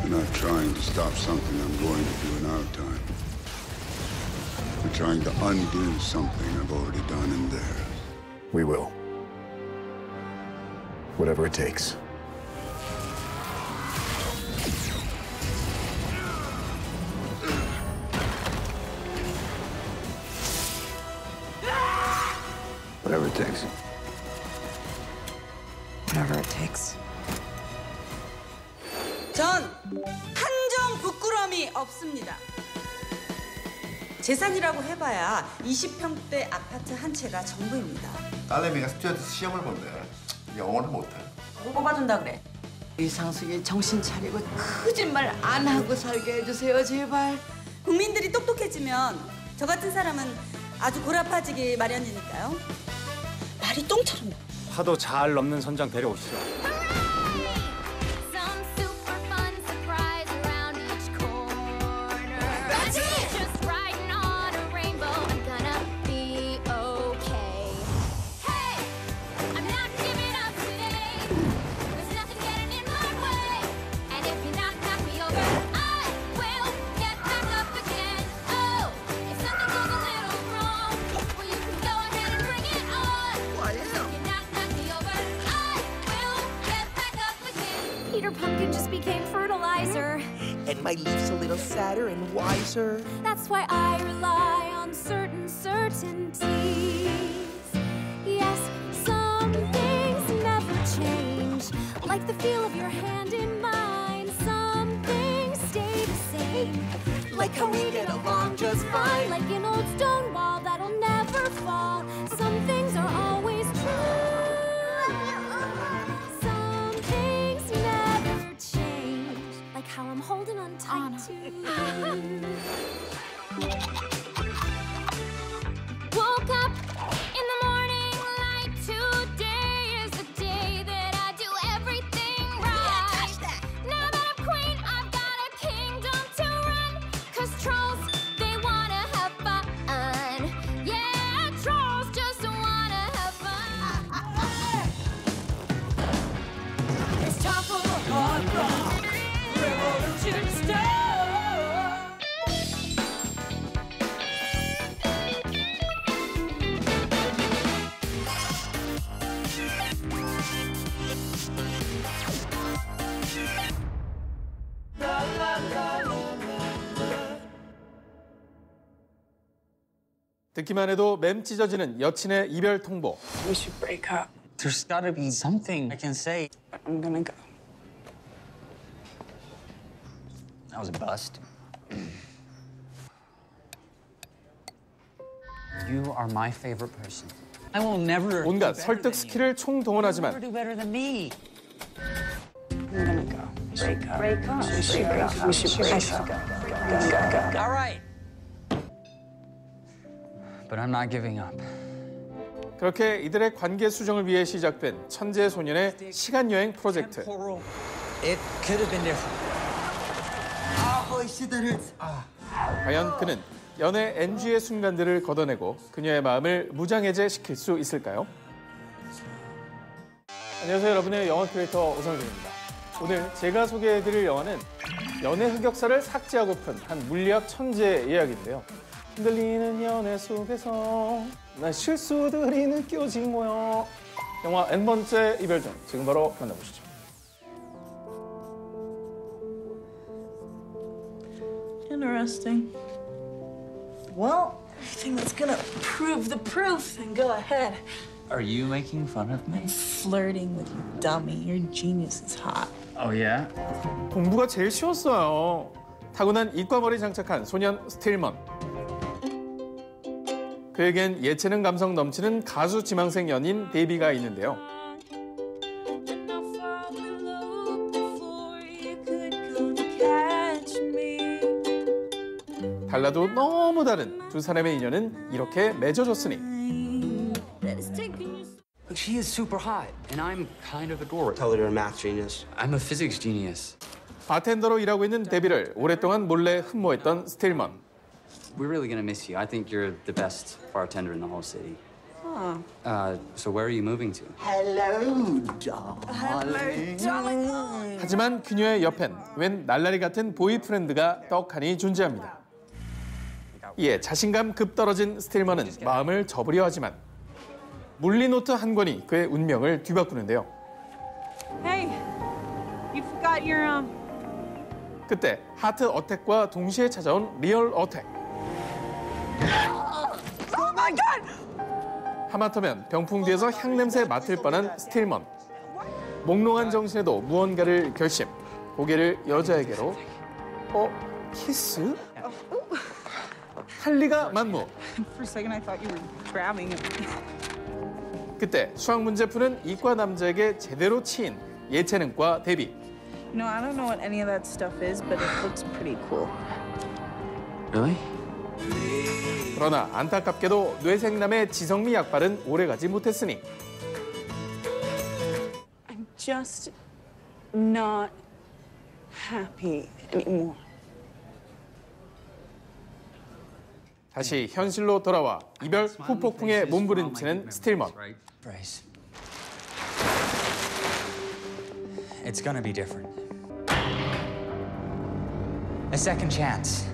We're not trying to stop something I'm going to do in our time. We're trying to undo something I've already done in theirs. We will. Whatever it takes. Whatever it takes. Whatever it takes. 전 한정 부끄러움이 없습니다. 재산이라고 해봐야 20평대 아파트 한 채가 전부입니다. 딸내미가 스튜어디스 시험을 본대. 영어는 못해. 뽑아준다 그래. 이상숙이 정신 차리고 거짓말 안 하고 살게 해주세요, 제발. 국민들이 똑똑해지면 저 같은 사람은 아주 골아파지기 마련이니까요. 말이 똥처럼. 파도 잘 넘는 선장 데려오시죠. Peter Pumpkin just became fertilizer. And my leaf's a little sadder and wiser. That's why I rely on certain certainties. Yes, some things never change. Like the feel of your hand in mine. Some things stay the same. Like how we get along just fine. Like an old stone wall that'll never fall. Some things are always true. How I'm holding on tight to you. Woke up in the morning light. Today is the day that I do everything right. Yeah, touch that. Now that I'm queen, I've got a kingdom to run. 'Cause trolls, they wanna have fun. Yeah, trolls just wanna have fun. It's time for the hard rock. 듣기만 해도 맴 찢어지는 여친의 이별 통보. We should break up. There's gotta be something I can say. I'm gonna go. That was a bust. You are my favorite person. I will never. 온갖 설득 스킬을 총동원하지만 do better than me. I'm gonna go. Break up. Break up. We should break up. We should break up. Go. All right. But I'm not giving up. 그렇게 이들의 관계 수정을 위해 시작된 천재 소년의 시간 여행 프로젝트. It could have been different. Holy shit, that hurts. 과연 그는 연애 NG의 순간들을 걷어내고 그녀의 마음을 무장해제시킬 수 있을까요? 안녕하세요, 여러분의 영화 크리에이터 오성준입니다. 오늘 제가 소개해드릴 영화는 연애 흑역사를 삭제하고픈 한 물리학 천재의 이야기인데요. 흔들리는 연애 속에서 난 실수들이 느껴진 모양. 영화 N번째 이별 중 지금 바로 만나보시죠. Interesting. Well, anything that's gonna prove the proof, then go ahead. Are you making fun of me? Flirting with you, dummy. Your genius is hot. Oh yeah? 공부가 제일 쉬웠어요. 타고난 이과머리 장착한 소년 스틸먼. 그에겐 예체능 감성 넘치는 가수 지망생 연인 데이비가 있는데요. 달라도 너무 다른 두 사람의 인연은 이렇게 맺어졌으니. Look, she is super hot, and I'm kind of a dork. Tell her you're a math genius. I'm a physics genius. 바텐더로 일하고 있는 데이비를 오랫동안 몰래 흠모했던 스틸먼. We're really gonna miss you. I think you're the best bartender in the whole city. So where are you moving to? Hello, darling. Hello, darling. 하지만 그녀의 옆엔 웬 날라리 같은 보이프렌드가 떡하니 존재합니다. 이에 자신감 급 떨어진 스틸먼은 마음을 접으려 하지만 물리노트 한 권이 그의 운명을 뒤바꾸는데요. Hey, you forgot your 그때 하트 어택과 동시에 찾아온 리얼 어택. Oh my God! 하마터면 병풍 뒤에서 향냄새 맡을 뻔한 스틸먼. 몽롱한 정신에도 무언가를 결심. 고개를 여자에게로. 키스? 할 리가 만무. For a second, I thought you were grabbing him. 그때 수학 문제 푸는 이과 남자에게 제대로 치인 예체능과 데뷔. You know, I don't know what any of that stuff is, but it looks pretty cool. Really? 그러나 안타깝게도 뇌생남의 지성미 약발은 오래가지 못했으니 I'm just not happy anymore. 다시 현실로 돌아와 이별 후폭풍에 몸부림치는 스틸먼. Bryce. It's gonna be different. A second chance.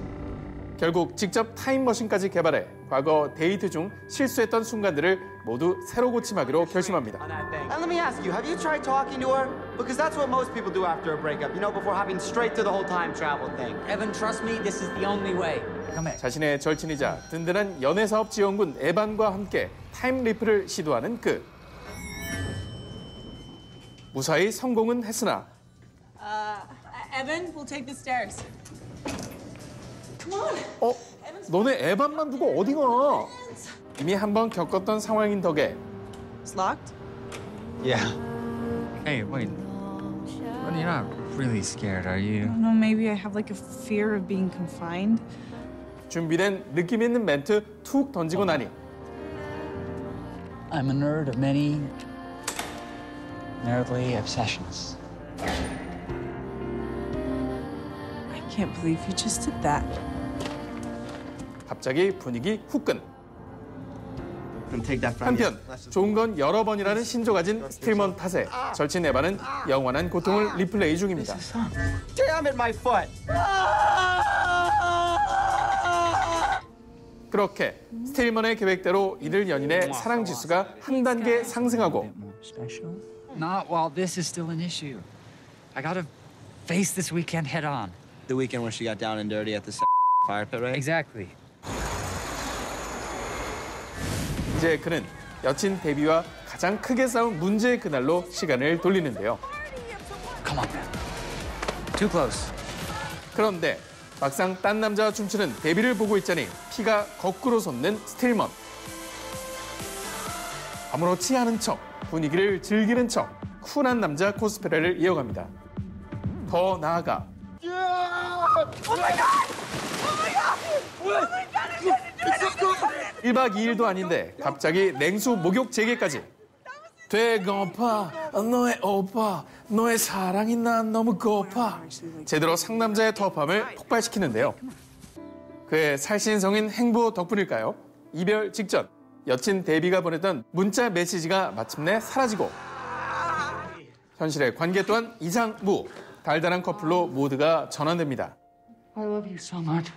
결국 직접 타임머신까지 개발해 과거 데이트 중 실수했던 순간들을 모두 새로 고침하기로 결심합니다. And let me ask you, have you tried talking to her? Because that's what most people do after a breakup, you know, before hopping straight to the whole time travel thing. Evan, trust me, this is the only way. Come here. 자신의 절친이자 든든한 연애사업 지원군 에반과 함께 타임리프를 시도하는 그. 무사히 성공은 했으나 Evan, we'll take the stairs. Come on. 너네 에반만 두고 어디 가? 이미 한번 겪었던 상황인 덕에 It's locked? Yeah. Hey, wait. Well, you're not really scared, are you? I don't know, maybe I have like a fear of being confined. 준비된 느낌 있는 멘트 툭 던지고 나니 I'm a nerd of many nerdly obsessions. I can't believe you just did that. 갑자기 분위기 후끈. And take that from you. 한편 좋은 건 여러 번이라는 신조 가진 스틸먼 탓에 절친 에반은 영원한 고통을 리플레이 중입니다. Damn it, my foot! 그렇게 스틸먼의 계획대로 이들 연인의 사랑 지수가 한 단계 상승하고 Special? Not while this is still an issue. I gotta face this weekend head on. The weekend when she got down and dirty at the fire pit, right? Exactly. 이제 그는 여친 데뷔와 가장 크게 싸운 문제의 그날로 시간을 돌리는데요. Come on, man. Too close. 그런데 막상 딴 남자와 춤추는 데뷔를 보고 있자니 피가 거꾸로 솟는 스틸먼. 아무렇지 않은 척, 분위기를 즐기는 척 쿨한 남자 코스프레를 이어갑니다. 더 나아가 1박 2일도 아닌데 갑자기 냉수 목욕 재개까지. 되고파 너의 오빠 너의 사랑이 난 너무 고파. 제대로 상남자의 터프함을 폭발시키는데요. 그의 살신성인 행보 덕분일까요? 이별 직전 여친 데뷔가 보냈던 문자 메시지가 마침내 사라지고 현실의 관계 또한 이상무. 달달한 커플로 모두가 전환됩니다. I love you so much.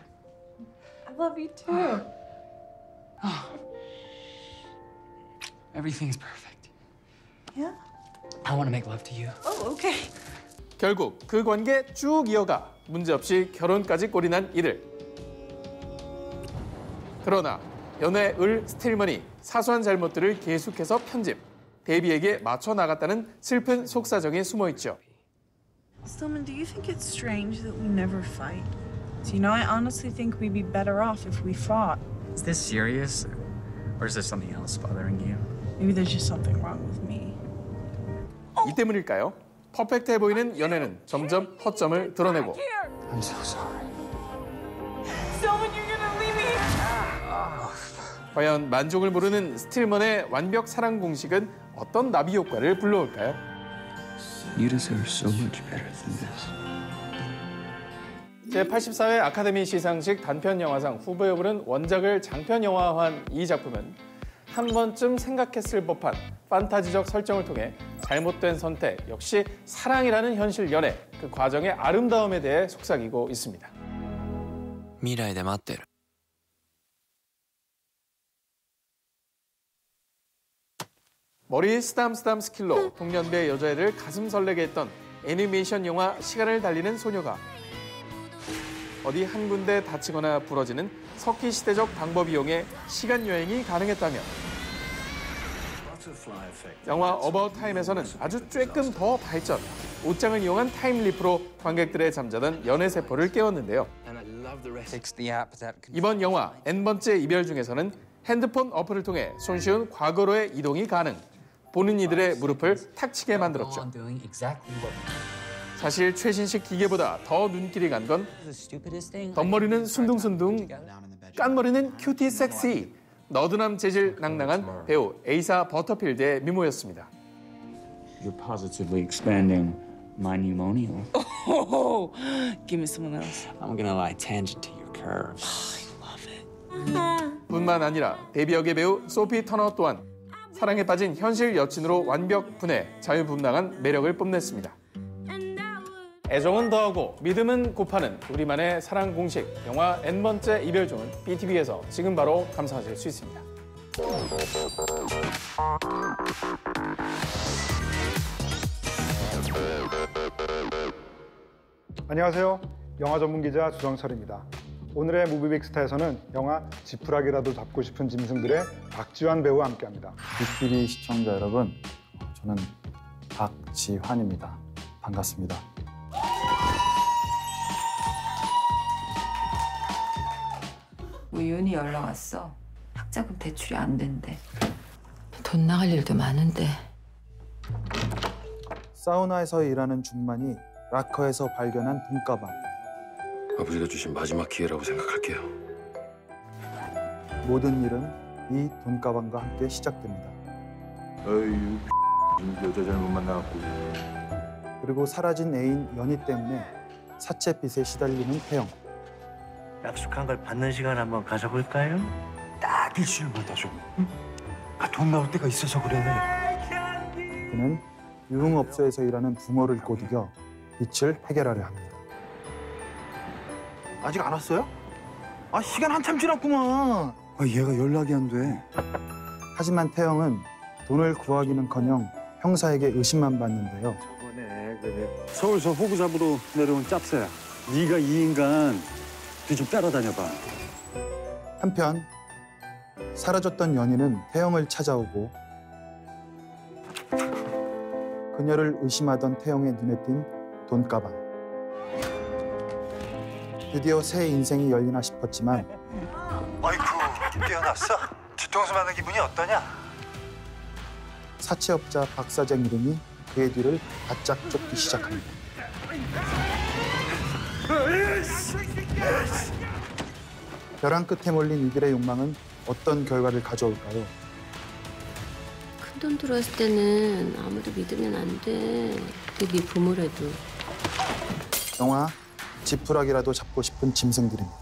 I love you too. Everything's perfect. Yeah? I want to make love to you. Oh, okay. 결국 그 관계 쭉 이어가 문제없이 결혼까지 꼴이난 이들. 그러나 연애 을 스틸먼이 사소한 잘못들을 계속해서 편집, 데뷔에게 맞춰 나갔다는 슬픈 속사정이 숨어있죠. Stillman, do you think it's strange that we never fight? You know, I honestly think we'd be better off if we fought. Is this serious? Or is there something else bothering you? Maybe there's just something wrong with me. 이 때문일까요? 퍼펙트해 보이는 연애는 점점 허점을 드러내고 I'm so sorry. Stillman, you're gonna leave me here. 과연 만족을 모르는 스틸먼의 완벽 사랑 공식은 어떤 나비 효과를 불러올까요? You deserve so much better than this. 제84회 아카데미 시상식 단편영화상 후보에 오른 원작을 장편영화화한 이 작품은 한 번쯤 생각했을 법한 판타지적 설정을 통해 잘못된 선택, 역시 사랑이라는 현실 연애, 그 과정의 아름다움에 대해 속삭이고 있습니다. 未来で待ってる. 머리 쓰담쓰담 스킬로 동년배 여자애들 가슴 설레게 했던 애니메이션 영화 시간을 달리는 소녀가 어디 한 군데 다치거나 부러지는 석기시대적 방법 이용해 시간 여행이 가능했다며 영화 어바웃 타임에서는 아주 조금 더 발전, 옷장을 이용한 타임리프로 관객들의 잠자던 연애 세포를 깨웠는데요. 이번 영화 N번째 이별 중에서는 핸드폰 어플을 통해 손쉬운 과거로의 이동이 가능, 보는 이들의 무릎을 탁 치게 만들었죠. 사실 최신식 기계보다 더 눈길이 간 건 덧머리는 순둥순둥, 깐머리는 큐티 섹시, 너드남 재질 낭낭한 배우 에이사 버터필드의 미모였습니다. You're positively expanding my pneumonia. Oh, give me someone else. I'm gonna lie tangent to your curves. 뿐만 아니라 데뷔 역의 배우 소피 터너 또한 사랑에 빠진 현실 여친으로 완벽 분해, 자유분방한 매력을 뽐냈습니다. 애정은 더하고 믿음은 곱하는 우리만의 사랑 공식 영화 N번째 이별 중은 BTV에서 지금 바로 감상하실 수 있습니다. 안녕하세요. 영화 전문 기자 주정철입니다. 오늘의 무비빅스타에서는 영화 지푸라기라도 잡고 싶은 짐승들의 박지환 배우와 함께합니다. BTV 시청자 여러분, 저는 박지환입니다. 반갑습니다. 우윤이 연락 왔어. 학자금 대출이 안 된대. 돈 나갈 일도 많은데. 사우나에서 일하는 준만이 락커에서 발견한 돈가방. 아버지가 주신 마지막 기회라고 생각할게요. 모든 일은 이 돈가방과 함께 시작됩니다. 어휴, 여자 잘못 만나갖고. 그리고 사라진 애인 연희 때문에 사채빚에 시달리는 태영. 약속한 걸 받는 시간 한번 가져볼까요? 딱 일주일마다 좀. 응? 돈 나올 때가 있어서 그래. 그는 유흥업소에서 일하는 붕어를 꼬드겨 빚을 해결하려 합니다. 아직 안 왔어요? 아, 시간 한참 지났구만. 아, 얘가 연락이 안 돼. 하지만 태영은 돈을 구하기는커녕 형사에게 의심만 받는데요. 저번에 서울서 호구 잡으러 내려온 짭새야. 네가 이 인간 뒤 좀 따라다녀봐. 한편 사라졌던 연희는 태영을 찾아오고 그녀를 의심하던 태영의 눈에 띈 돈가방. 드디어 새 인생이 열리나 싶었지만 어이쿠, 깨어났어? 뒤통수 맞는 기분이 어떠냐? 사채업자 박사장 이름이 그의 뒤를 바짝 쫓기 시작합니다. 벼랑 끝에 몰린 이들의 욕망은 어떤 결과를 가져올까요? 큰 돈 들어왔을 때는 아무도 믿으면 안 돼. 그게 네 부모라도. 영화 지푸라기라도 잡고 싶은 짐승들입니다.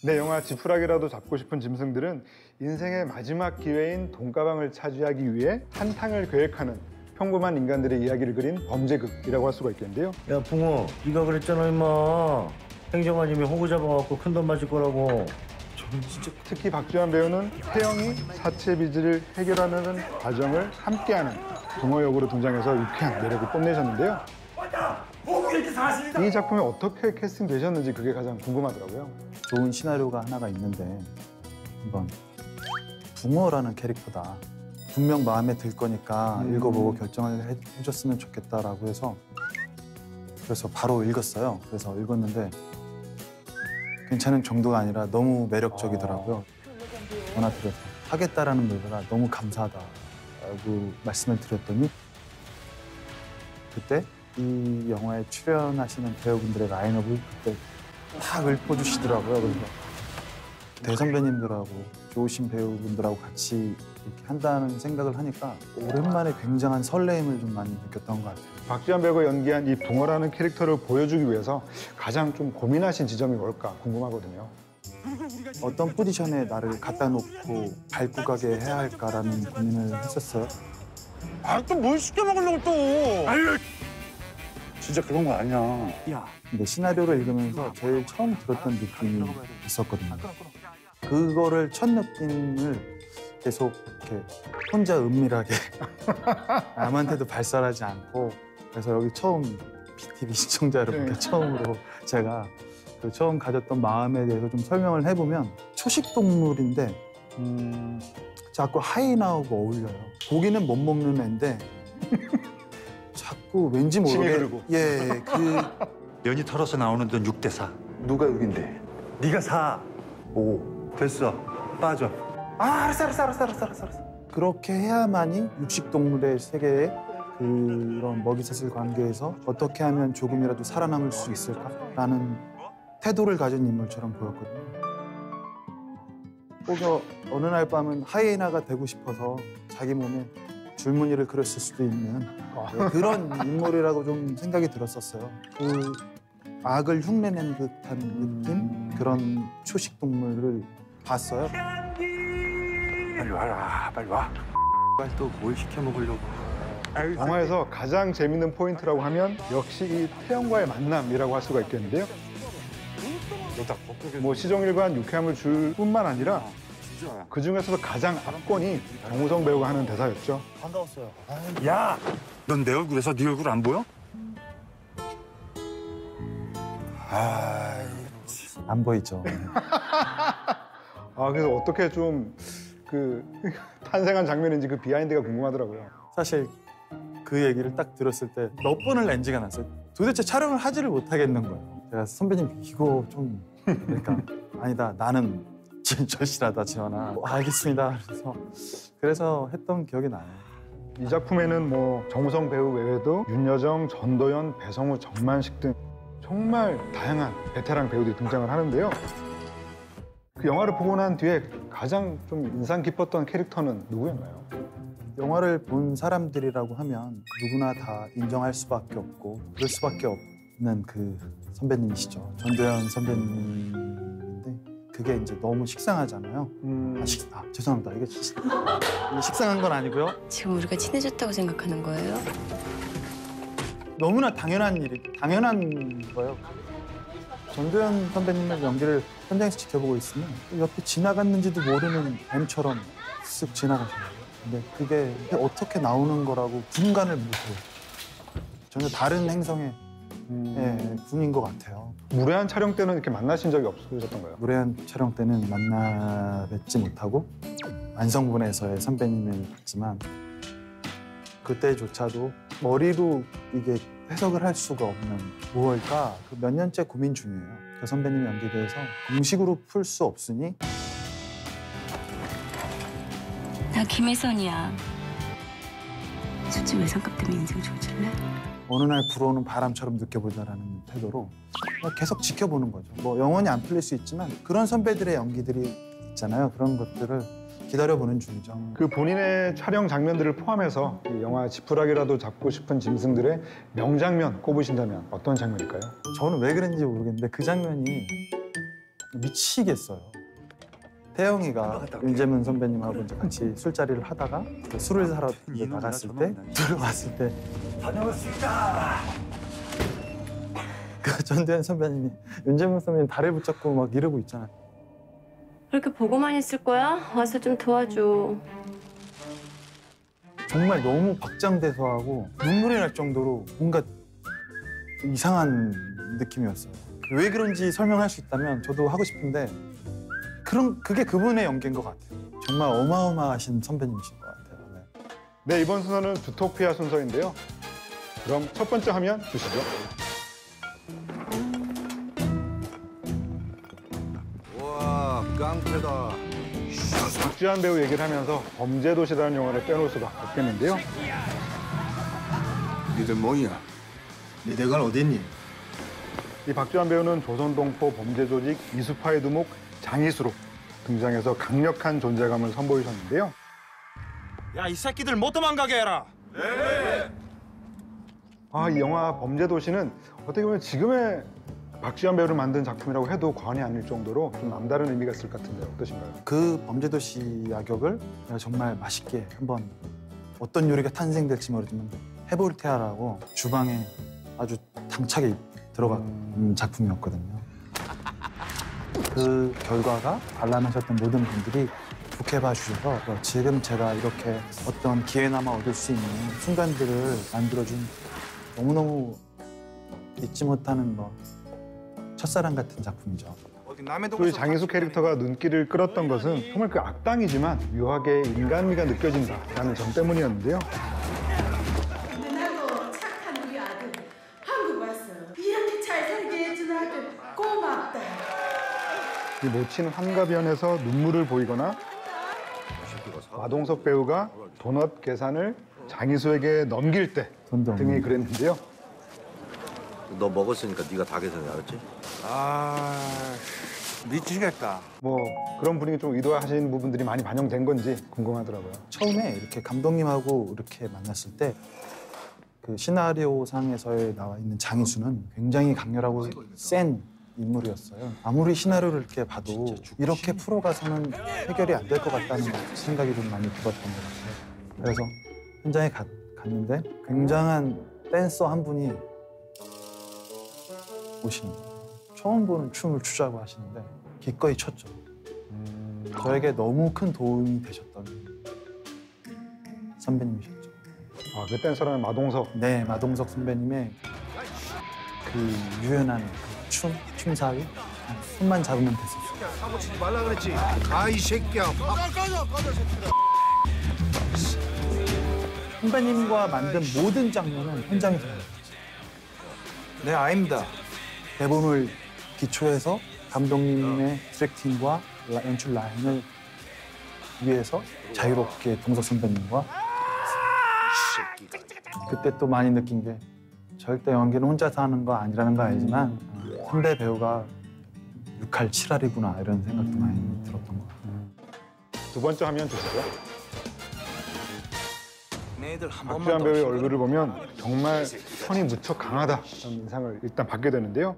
네, 영화 지푸라기라도 잡고 싶은 짐승들은 인생의 마지막 기회인 돈가방을 차지하기 위해 한탕을 계획하는 평범한 인간들의 이야기를 그린 범죄극이라고 할 수가 있겠는데요. 야, 붕어, 네가 그랬잖아, 임마. 행정관님이 호구 잡아갖고 큰 돈 맞을 거라고. 특히 박지환 배우는 태영이 사채 빚을 해결하는 과정을 함께하는 붕어 역으로 등장해서 유쾌한 매력을 뽐내셨는데요. 이 작품이 어떻게 캐스팅되셨는지 그게 가장 궁금하더라고요. 좋은 시나리오가 하나가 있는데 한번 붕어라는 캐릭터다. 분명 마음에 들 거니까 읽어보고 결정을 해줬으면 좋겠다라고 해서 그래서 바로 읽었어요. 그래서 읽었는데 괜찮은 정도가 아니라 너무 매력적이더라고요. 전화드려서 하겠다라는 말보다 너무 감사하다라고 말씀을 드렸더니 그때 이 영화에 출연하시는 배우분들의 라인업을 그때 탁 읊어주시더라고요. 그래서 대선배님들하고 좋으신 배우분들하고 같이 이렇게 한다는 생각을 하니까 오랜만에 굉장한 설레임을 좀 많이 느꼈던 것 같아요. 박지환 배우가 연기한 이 붕어라는 캐릭터를 보여주기 위해서 가장 좀 고민하신 지점이 뭘까 궁금하거든요. 어떤 포지션에 나를 갖다 놓고 밟고 가게 해야 할까라는 고민을 했었어요. 아, 또 뭘 시켜 먹으려고 또. 아유, 진짜 그런 거 아니야. 야. 근데 시나리오를 읽으면서 제일 처음 들었던 느낌이 있었거든요. 그거를 첫 느낌을 계속 이렇게 혼자 은밀하게 남한테도 발설하지 않고 그래서 여기 처음 BTV 시청자 여러분께 처음으로 제가 그 처음 가졌던 마음에 대해서 좀 설명을 해보면 초식 동물인데 자꾸 하이에나하고 어울려요. 고기는 못 먹는 애인데 자꾸 왠지 모르게 예, 그 면이 털어서 나오는 돈 6대4. 누가 6인데? 네가 4. 5. 됐어. 빠져. 아, 알았어. 그렇게 해야만이 육식동물의 세계에 그런 먹이사슬 관계에서 어떻게 하면 조금이라도 살아남을 수 있을까라는 태도를 가진 인물처럼 보였거든요. 꼭 어느 날 밤은 하이에나가 되고 싶어서 자기 몸에 줄무늬를 그렸을 수도 있는 그런 인물이라고 좀 생각이 들었었어요. 그 악을 흉내낸 듯한 느낌? 그런 초식 동물을 봤어요. 빨리 와라. 빨리 와. 또 뭘 시켜 먹으려고. 영화에서 가장 재밌는 포인트라고 하면 역시 이 태영과의 만남이라고 할 수가 있겠는데요. 뭐 시종일관 유쾌함을 줄 뿐만 아니라 그 중에서도 가장 압권이 정우성 배우가 하는 대사였죠. 반가웠어요. 야! 넌 내 얼굴에서 네 얼굴 안 보여? 안 보이죠. 아, 그래서 어떻게 좀 그 탄생한 장면인지 그 비하인드가 궁금하더라고요. 사실 그 얘기를 딱 들었을 때 몇 번을 렌즈가 났어요. 도대체 촬영을 하지를 못하겠는 거예요. 제가 선배님 이거 좀 그러니까 아니다 나는 절실하다 지원아. 알겠습니다. 그래서 했던 기억이 나요. 이 작품에는 뭐 정우성 배우 외에도 윤여정, 전도연, 배성우, 정만식 등 정말 다양한 베테랑 배우들이 등장을 하는데요. 그 영화를 보고 난 뒤에 가장 좀 인상 깊었던 캐릭터는 누구였나요? 영화를 본 사람들이라고 하면 누구나 다 인정할 수밖에 없고 그럴 수밖에 없는 그 선배님이시죠. 전도연 선배님인데 그게 이제 너무 식상하잖아요. 죄송합니다. 이게 식상한 건 아니고요. 지금 우리가 친해졌다고 생각하는 거예요? 너무나 당연한 거예요. 전도연 선배님의 연기를 현장에서 지켜보고 있으면 옆에 지나갔는지도 모르는 M처럼 쓱 지나가셔요. 근데 그게 어떻게 나오는 거라고 분간을 못해요. 전혀 다른 행성의 분인 것 같아요. 무례한 촬영 때는 이렇게 만나신 적이 없으셨던가요? 무례한 촬영 때는 만나 뵙지 못하고 완성분에서의 선배님을 봤지만 그때조차도 머리로 이게 해석을 할 수가 없는 무엇일까 그 몇 년째 고민 중이에요. 그 선배님 연기에 대해서 공식으로 풀 수 없으니 나 김혜선이야. 솔직히 외상값 때문에 인생 조질래? 어느 날 불어오는 바람처럼 느껴보자라는 태도로 계속 지켜보는 거죠. 뭐 영원히 안 풀릴 수 있지만 그런 선배들의 연기들이 있잖아요. 그런 것들을 기다려보는 중이죠. 그 본인의 촬영 장면들을 포함해서 이 영화 지푸라기라도 잡고 싶은 짐승들의 명장면 꼽으신다면 어떤 장면일까요? 저는 왜 그랬는지 모르겠는데 그 장면이 미치겠어요. 태영이가 윤재문 선배님하고 이제 같이 술자리를 하다가 술을 사러 나갔을 때 들어왔을 때 다녀왔습니다. 그 전도연 선배님이 윤재문 선배님 다리를 붙잡고 막 이러고 있잖아요. 그렇게 보고만 있을 거야? 와서 좀 도와줘. 정말 너무 박장대소하고 눈물이 날 정도로 뭔가 이상한 느낌이었어요. 왜 그런지 설명할 수 있다면 저도 하고 싶은데 그게 그분의 연기인 것 같아요. 정말 어마어마하신 선배님이신 것 같아요. 네, 이번 순서는 주토피아 순서인데요. 그럼 첫 번째 화면 주시죠. 와, 깡패다. 박주한 배우 얘기를 하면서 범죄도시라는 영화를 빼놓을 수가 없겠는데요. 니들 뭐냐? 니들간 어딨니? 이 박주한 배우는 조선동포 범죄조직 이수파의 두목 장이수로 등장해서 강력한 존재감을 선보이셨는데요. 야, 이 새끼들 못 도망가게 해라. 네. 아, 이 영화 범죄도시는 어떻게 보면 지금의 박주한 배우를 만든 작품이라고 해도 과언이 아닐 정도로 좀 남다른 의미가 있을 것 같은데 어떠신가요? 그 범죄도시 야격을 내가 정말 맛있게 한번 어떤 요리가 탄생될지 모르지만 해볼테아라고 주방에 아주 당차게 들어간 작품이었거든요. 그 결과가 관람하셨던 모든 분들이 좋게 봐주셔서 지금 제가 이렇게 어떤 기회나마 얻을 수 있는 순간들을 만들어준 너무너무 잊지 못하는 첫사랑 같은 작품이죠. 그 장희수 캐릭터가 눈길을 끌었던 것은 정말 그 악당이지만 묘하게 인간미가 느껴진다라는 점 때문이었는데요. 근데 나도 착한 우리 아들 한국 왔어요. 이렇게 잘 살게 해준 아들 고맙다. 이 모친 환갑연에서 눈물을 보이거나 마동석 배우가 도넛 계산을 장희수에게 넘길 때 등이 그랬는데요. 너 먹었으니까 네가 다 계산해, 알았지? 미치겠다. 뭐 그런 분위기 좀 의도하신 부분들이 많이 반영된 건지 궁금하더라고요. 처음에 이렇게 감독님하고 이렇게 만났을 때 그 시나리오상에서에 나와 있는 장희수는 굉장히 강렬하고 센 인물이었어요. 아무리 시나리오를 이렇게 봐도 이렇게 풀어가서는 해결이 안 될 것 같다는 생각이 좀 많이 들었던 것 같아요. 그래서 현장에 갔는데 굉장한 댄서 한 분이 오시는 거예요. 처음 보는 춤을 추자고 하시는데 기꺼이 췄죠. 저에게 너무 큰 도움이 되셨던 선배님이셨죠. 그 댄서라는 마동석. 네, 마동석 선배님의 그 유연한 춤사위 손만 잡으면 됐었어요. 사고 치지 말라 그랬지. 이 새끼야. 선배님과 만든 모든 장면은 현장에서 나왔어요. 네, 아닙니다. 대본을 기초해서 감독님의 디렉팅과 연출 라인을 위해서 자유롭게 동석 선배님과 그때 또 많이 느낀 게 절대 연기는 혼자서 하는 거 아니라는 거 알지만 선배 배우가 6할 7할이구나 이런 생각도 많이 들었던 것 같아요. 두 번째 화면 주시죠. 박주환 배우의 얼굴을 보면 정말 선이 무척 강하다는 인상을 일단 받게 되는데요.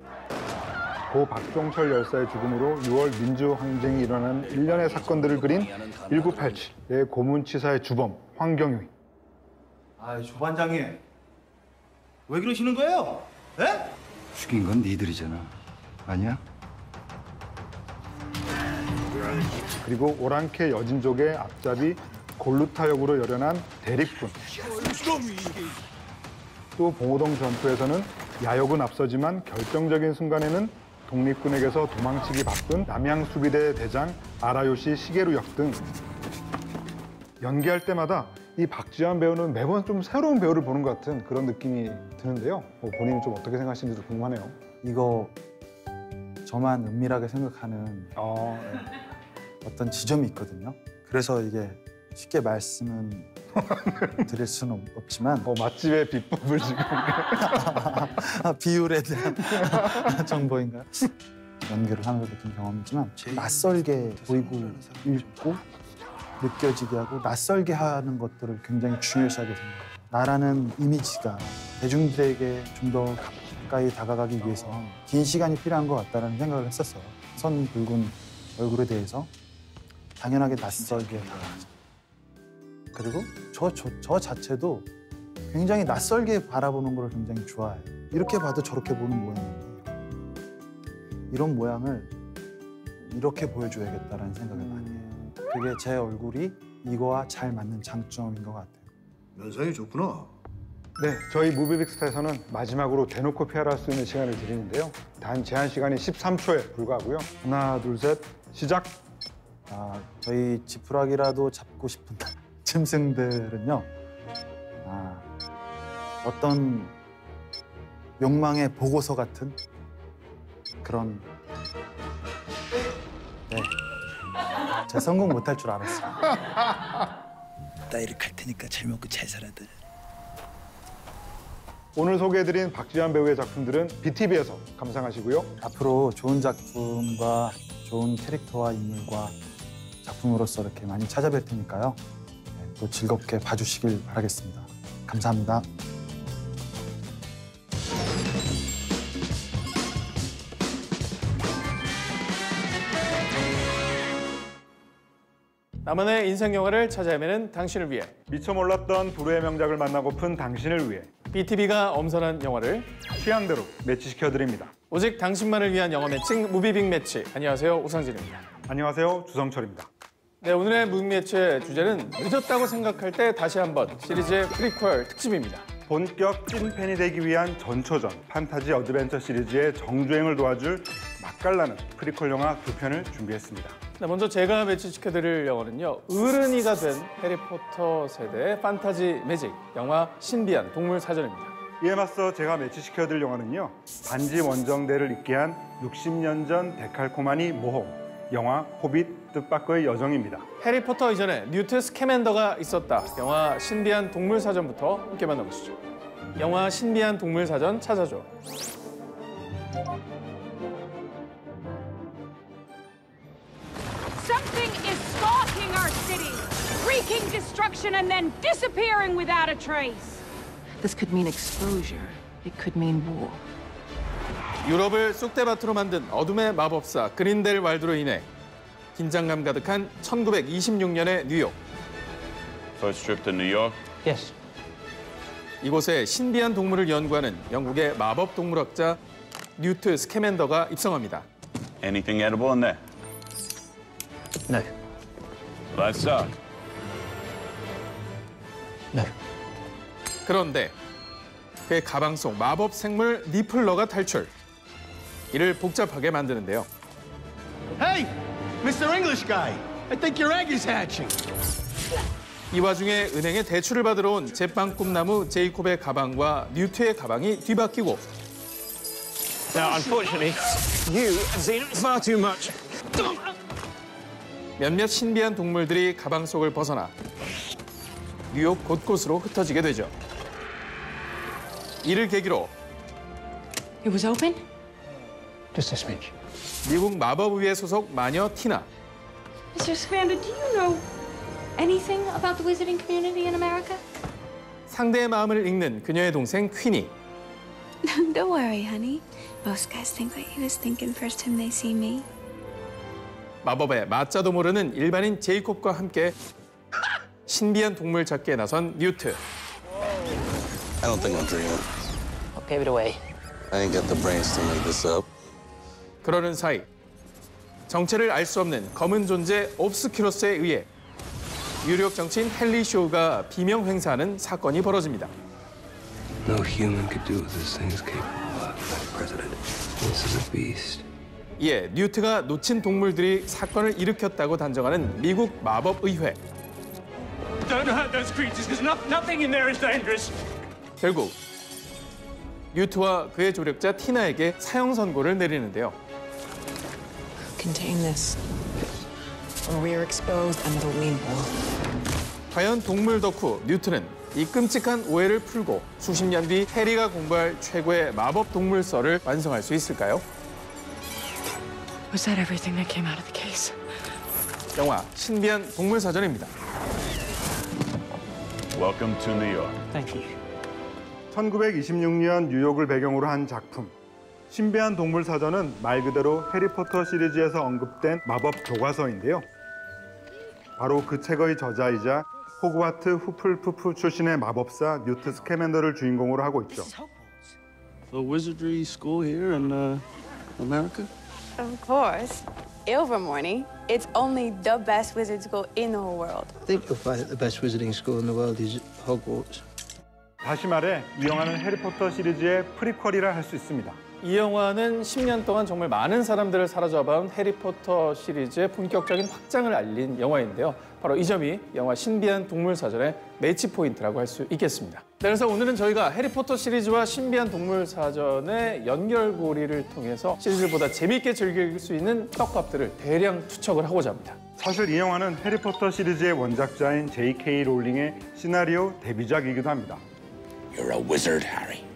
고 박종철 열사의 죽음으로 6월 민주항쟁이 일어난 일련의 사건들을 그린 1987의 고문치사의 주범 황경윤. 조반장님. 왜 그러시는 거예요? 에? 죽인 건 니들이잖아. 아니야? 그리고 오랑캐 여진족의 앞잡이 골루타 역으로 열연한 대립군. 또 봉오동 전투에서는 야욕은 앞서지만 결정적인 순간에는 독립군에게서 도망치기 바쁜 남양수비대 대장 아라요시 시게루 역 등 연기할 때마다 이 박지환 배우는 매번 좀 새로운 배우를 보는 것 같은 그런 느낌이 드는데요. 본인은 좀 어떻게 생각하시는지 궁금하네요. 이거 저만 은밀하게 생각하는 어떤 지점이 있거든요. 그래서 이게 쉽게 말씀은 드릴 수는 없지만 맛집의 비법을 지금 비율에 대한 정보인가요? 연기를 하면서 느낀 경험이지만 낯설게 보이고 읽고 느껴지게 하고 낯설게 하는 것들을 굉장히 중요시하게 됩니다. 나라는 이미지가 대중들에게 좀 더 가까이 다가가기 위해서 긴 시간이 필요한 것 같다는 생각을 했었어요. 선 붉은 얼굴에 대해서 당연하게 낯설게 다가가죠. 그리고 저 자체도 굉장히 낯설게 바라보는 걸 굉장히 좋아해요. 이렇게 봐도 저렇게 보는 모양인데 이런 모양을 이렇게 보여줘야겠다는 생각을 많이 해요. 그게 제 얼굴이 이거와 잘 맞는 장점인 것 같아요. 면상이 좋구나. 네, 저희 무비빅스타에서는 마지막으로 대놓고 피아를 할 수 있는 시간을 드리는데요. 단 제한 시간이 13초에 불과하고요. 하나, 둘, 셋, 시작! 저희 지푸라기라도 잡고 싶은 짐승들은요. 어떤 욕망의 보고서 같은 그런 제가 성공 못할 줄 알았어요. 나 이렇게 갈 테니까 잘 먹고 잘 살아들. 오늘 소개해드린 박지환 배우의 작품들은 BTV에서 감상하시고요. 앞으로 좋은 작품과 좋은 캐릭터와 인물과 작품으로서 이렇게 많이 찾아뵐 테니까요. 또 즐겁게 봐주시길 바라겠습니다. 감사합니다. 나만의 인생 영화를 찾아 헤매는 당신을 위해, 미처 몰랐던 불후의 명작을 만나고픈 당신을 위해 BTV가 엄선한 영화를 취향대로 매치시켜드립니다. 오직 당신만을 위한 영화 매칭 무비빅 매치. 안녕하세요, 오상진입니다. 안녕하세요, 주성철입니다. 네, 오늘의 무비빅 매치의 주제는 늦었다고 생각할 때 다시 한번 시리즈의 프리퀄 특집입니다. 본격 찐팬이 되기 위한 전초전 판타지 어드벤처 시리즈의 정주행을 도와줄 맛깔나는 프리퀄 영화 2편을 준비했습니다. 네, 먼저 제가 매치시켜드릴 영화는요, 어른이가 된 해리포터 세대의 판타지 매직 영화 신비한 동물 사전입니다. 이에 맞서 제가 매치시켜드릴 영화는요, 반지 원정대를 잇게 한 60년 전 데칼코마니 모험 영화 호빗 뜻밖의 여정입니다. 해리포터 이전에 뉴트 스캐맨더가 있었다. 영화 신비한 동물 사전부터 함께 만나보시죠. 영화 신비한 동물 사전 찾아줘. Something is stalking our city, wreaking destruction and then disappearing without a trace. This could mean exposure. It could mean war. 유럽을 쑥대밭으로 만든 어둠의 마법사 그린델왈드로 인해 긴장감 가득한 1926년의 뉴욕. First trip to New York? Yes. 이곳에 신비한 동물을 연구하는 영국의 마법 동물학자 뉴트 스캐맨더가 입성합니다. Anything edible in there? No. Livestock? No. 그런데 그의 가방 속 마법 생물 니플러가 탈출. 이를 복잡하게 만드는데요. Hey, Mr. English guy. I think your egg is hatching. 이 와중에 은행에 대출을 받으러 온 제빵 꿈나무 제이콥의 가방과 뉴트의 가방이 뒤바뀌고. Now, unfortunately, you have seen far too much. 몇몇 신비한 동물들이 가방 속을 벗어나 뉴욕 곳곳으로 흩어지게 되죠. 이를 계기로 It was open? Just a smidge. 미국 마법의회 소속 마녀 티나. Mr. Scamander, do you know anything about the wizarding community in America? 상대의 마음을 읽는 그녀의 동생 퀸이. Don't worry, honey. Most guys think what he was thinking first time they see me. 마법의 맞자도 모르는 일반인 제이콥과 함께 신비한 동물 찾기에 나선 뉴트. I don't think I'm dreaming. I'll give it away. I ain't got the brains to make this up. 그러는 사이 정체를 알 수 없는 검은 존재 옵스큐러스에 의해 유력 정치인 헨리 쇼가 비명 행사하는 사건이 벌어집니다. No human could do what this thing is capable of, Madam President. This is a beast. 이에 뉴트가 놓친 동물들이 사건을 일으켰다고 단정하는 미국 마법의회. Don't hurt those creatures, because nothing in there is dangerous. 결국 뉴트와 그의 조력자 티나에게 사형 선고를 내리는데요. Contain this, or we are exposed and it'll mean war. 과연 동물 덕후 뉴트는 이 끔찍한 오해를 풀고 수십 년 뒤 해리가 공부할 최고의 마법 동물서를 완성할 수 있을까요? Was that everything that came out of the case? 영화 신비한 동물 사전입니다. Welcome to New York. Thank you. 1926년 뉴욕을 배경으로 한 작품. 신비한 동물 사전은 말 그대로 해리포터 시리즈에서 언급된 마법 교과서인데요. 바로 그 책의 저자이자 호그와트 후플푸프 출신의 마법사 뉴트 스캐맨더를 주인공으로 하고 있죠. A wizardry school here in America? Of course. Ilvermorny. It's only the best wizard school in the whole world. I think you'll find that the best wizarding school in the world is Hogwarts. 다시 말해 이 영화는 해리포터 시리즈의 프리퀄이라 할 수 있습니다. 이 영화는 10년 동안 정말 많은 사람들을 사로잡아온 해리포터 시리즈의 본격적인 확장을 알린 영화인데요. 바로 이 점이 영화 신비한 동물 사전의 매치 포인트라고 할 수 있겠습니다. 그래서 오늘은 저희가 해리포터 시리즈와 신비한 동물 사전의 연결고리를 통해서 시리즈보다 재미있게 즐길 수 있는 떡밥들을 대량 투척을 하고자 합니다. 사실 이 영화는 해리포터 시리즈의 원작자인 J.K. 롤링의 시나리오 데뷔작이기도 합니다. You're a wizard, Harry.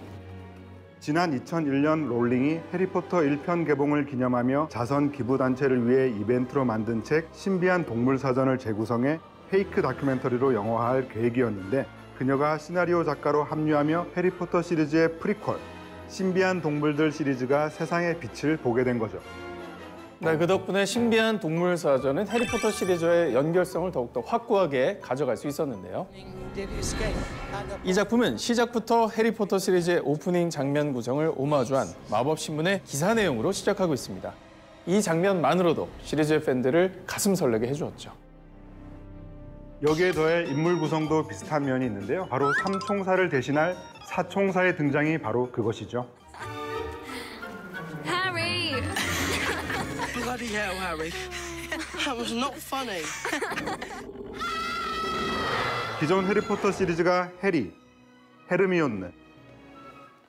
지난 2001년 롤링이 해리포터 1편 개봉을 기념하며 자선 기부단체를 위해 이벤트로 만든 책 신비한 동물 사전을 재구성해 페이크 다큐멘터리로 영화화할 계획이었는데 그녀가 시나리오 작가로 합류하며 해리포터 시리즈의 프리퀄 신비한 동물들 시리즈가 세상의 빛을 보게 된 거죠. 네, 그 덕분에 신비한 동물 사전은 해리포터 시리즈와의 연결성을 더욱더 확고하게 가져갈 수 있었는데요. 이 작품은 시작부터 해리포터 시리즈의 오프닝 장면 구성을 오마주한 마법 신문의 기사 내용으로 시작하고 있습니다. 이 장면만으로도 시리즈의 팬들을 가슴 설레게 해주었죠. 여기에 더해 인물 구성도 비슷한 면이 있는데요. 바로 삼총사를 대신할 사총사의 등장이 바로 그것이죠. Harry! Bloody hell, Harry. That was not funny. 기존 해리포터 시리즈가 해리, 헤르미온느,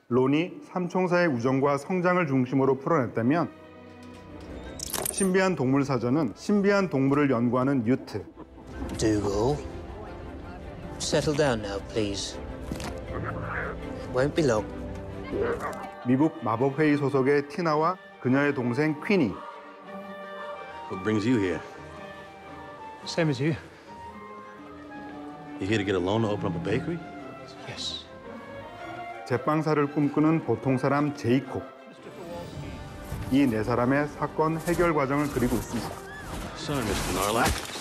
론이 삼총사의 우정과 성장을 중심으로 풀어냈다면 신비한 동물 사전은 신비한 동물을 연구하는 뉴트, Dougal, settle down now, please. Won't be long. 미국 마법회의 소속의 티나와 그녀의 동생 퀸이. What brings you here? Same as you. You here to get a loan to open up a bakery? Yes. 제빵사를 꿈꾸는 보통 사람 제이콥. 이 네 사람의 사건 해결 과정을 그리고 있습니다. Sorry, Mr. Narlack.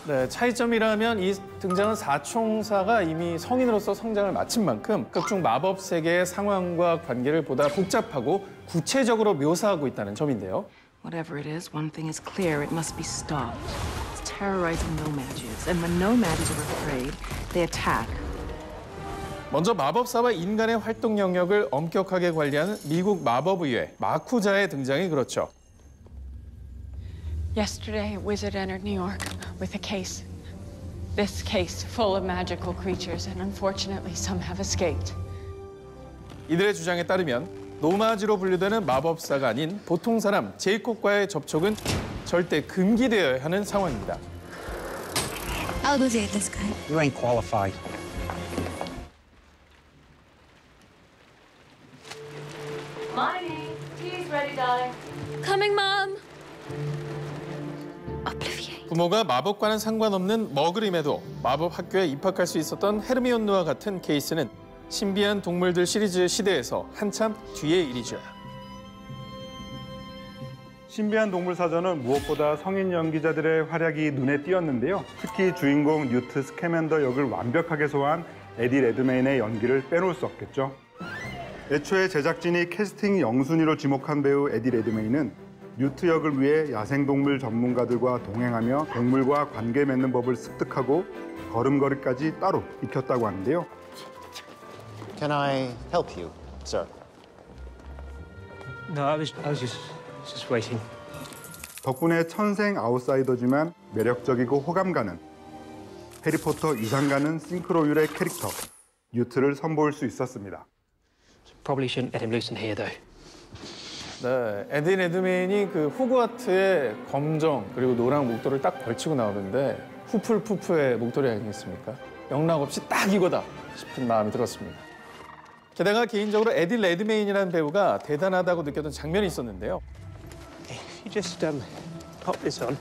네, 차이점이라면 이 등장한 사총사가 이미 성인으로서 성장을 마친 만큼 극중 마법 세계의 상황과 관계를 보다 복잡하고 구체적으로 묘사하고 있다는 점인데요. Whatever it is, one thing is clear: it must be stopped. It's terrorizing No-Majs, and when No-Majs are afraid, they attack. 먼저 마법사와 인간의 활동 영역을 엄격하게 관리하는 미국 마법의회 마쿠자의 등장이 그렇죠. Yesterday, a wizard entered New York with a case. This case full of magical creatures, and unfortunately, some have escaped. 이들의 주장에 따르면 노마지로 분류되는 마법사가 아닌 보통 사람 제이콥과의 접촉은 절대 금기되어야 하는 상황입니다. I'll go date this guy. You ain't qualified. Miney, tea's ready, darling. Coming, Mom. 부모가 마법과는 상관없는 머그림에도 마법 학교에 입학할 수 있었던 헤르미온느와 같은 케이스는 신비한 동물들 시리즈 시대에서 한참 뒤의 일이죠. 신비한 동물 사전은 무엇보다 성인 연기자들의 활약이 눈에 띄었는데요. 특히 주인공 뉴트 스캐맨더 역을 완벽하게 소화한 에디 레드메인의 연기를 빼놓을 수 없겠죠. 애초에 제작진이 캐스팅 영순위로 지목한 배우 에디 레드메인은 뉴트 역을 위해 야생동물 전문가들과 동행하며 동물과 관계 맺는 법을 습득하고 걸음걸이까지 따로 익혔다고 하는데요. Can I help you, sir? No, I was just waiting. 덕분에 천생 아웃사이더지만 매력적이고 호감 가는 해리포터 이상 가는 싱크로율의 캐릭터 뉴트를 선보일 수 있었습니다. Probably shouldn't let him loose in here, though. 네, 에디 레드메인이 그 호그와트의 검정 그리고 노랑 목도를 딱 걸치고 나오는데 후플푸프의 목도리 아니겠습니까? 영락없이 딱 이거다 싶은 마음이 들었습니다. 게다가 개인적으로 에디 레드메인이라는 배우가 대단하다고 느꼈던 장면이 있었는데요. You just pop this on.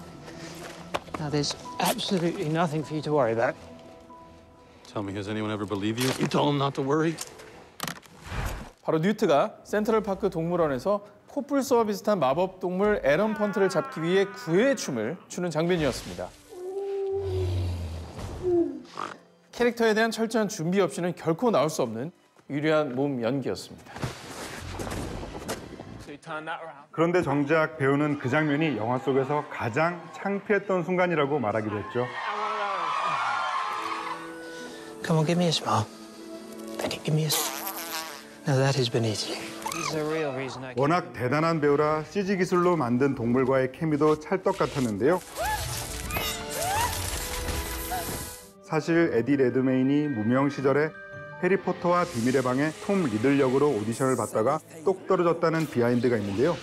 Now, there's absolutely nothing for you to worry about. Tell me, has anyone ever believed you? You told him not to worry? 바로 뉴트가 센트럴파크 동물원에서 코뿔소와 비슷한 마법 동물 에런 펀트를 잡기 위해 구애의 춤을 추는 장면이었습니다. 캐릭터에 대한 철저한 준비 없이는 결코 나올 수 없는 유려한 몸 연기였습니다. 그런데 정작 배우는 그 장면이 영화 속에서 가장 창피했던 순간이라고 말하기도 했죠. Come on, give me a smile. Betty, give me a smile. Now that is beneath you. He's the real reason I... 워낙 대단한 배우라 CG 기술로 만든 동물과의 케미도 찰떡 같았는데요. 사실 에디 레드메인이 무명 시절에 해리포터와 비밀의 방의 톰 리들 역으로 오디션을 받다가 똑 떨어졌다는 비하인드가 있는데요.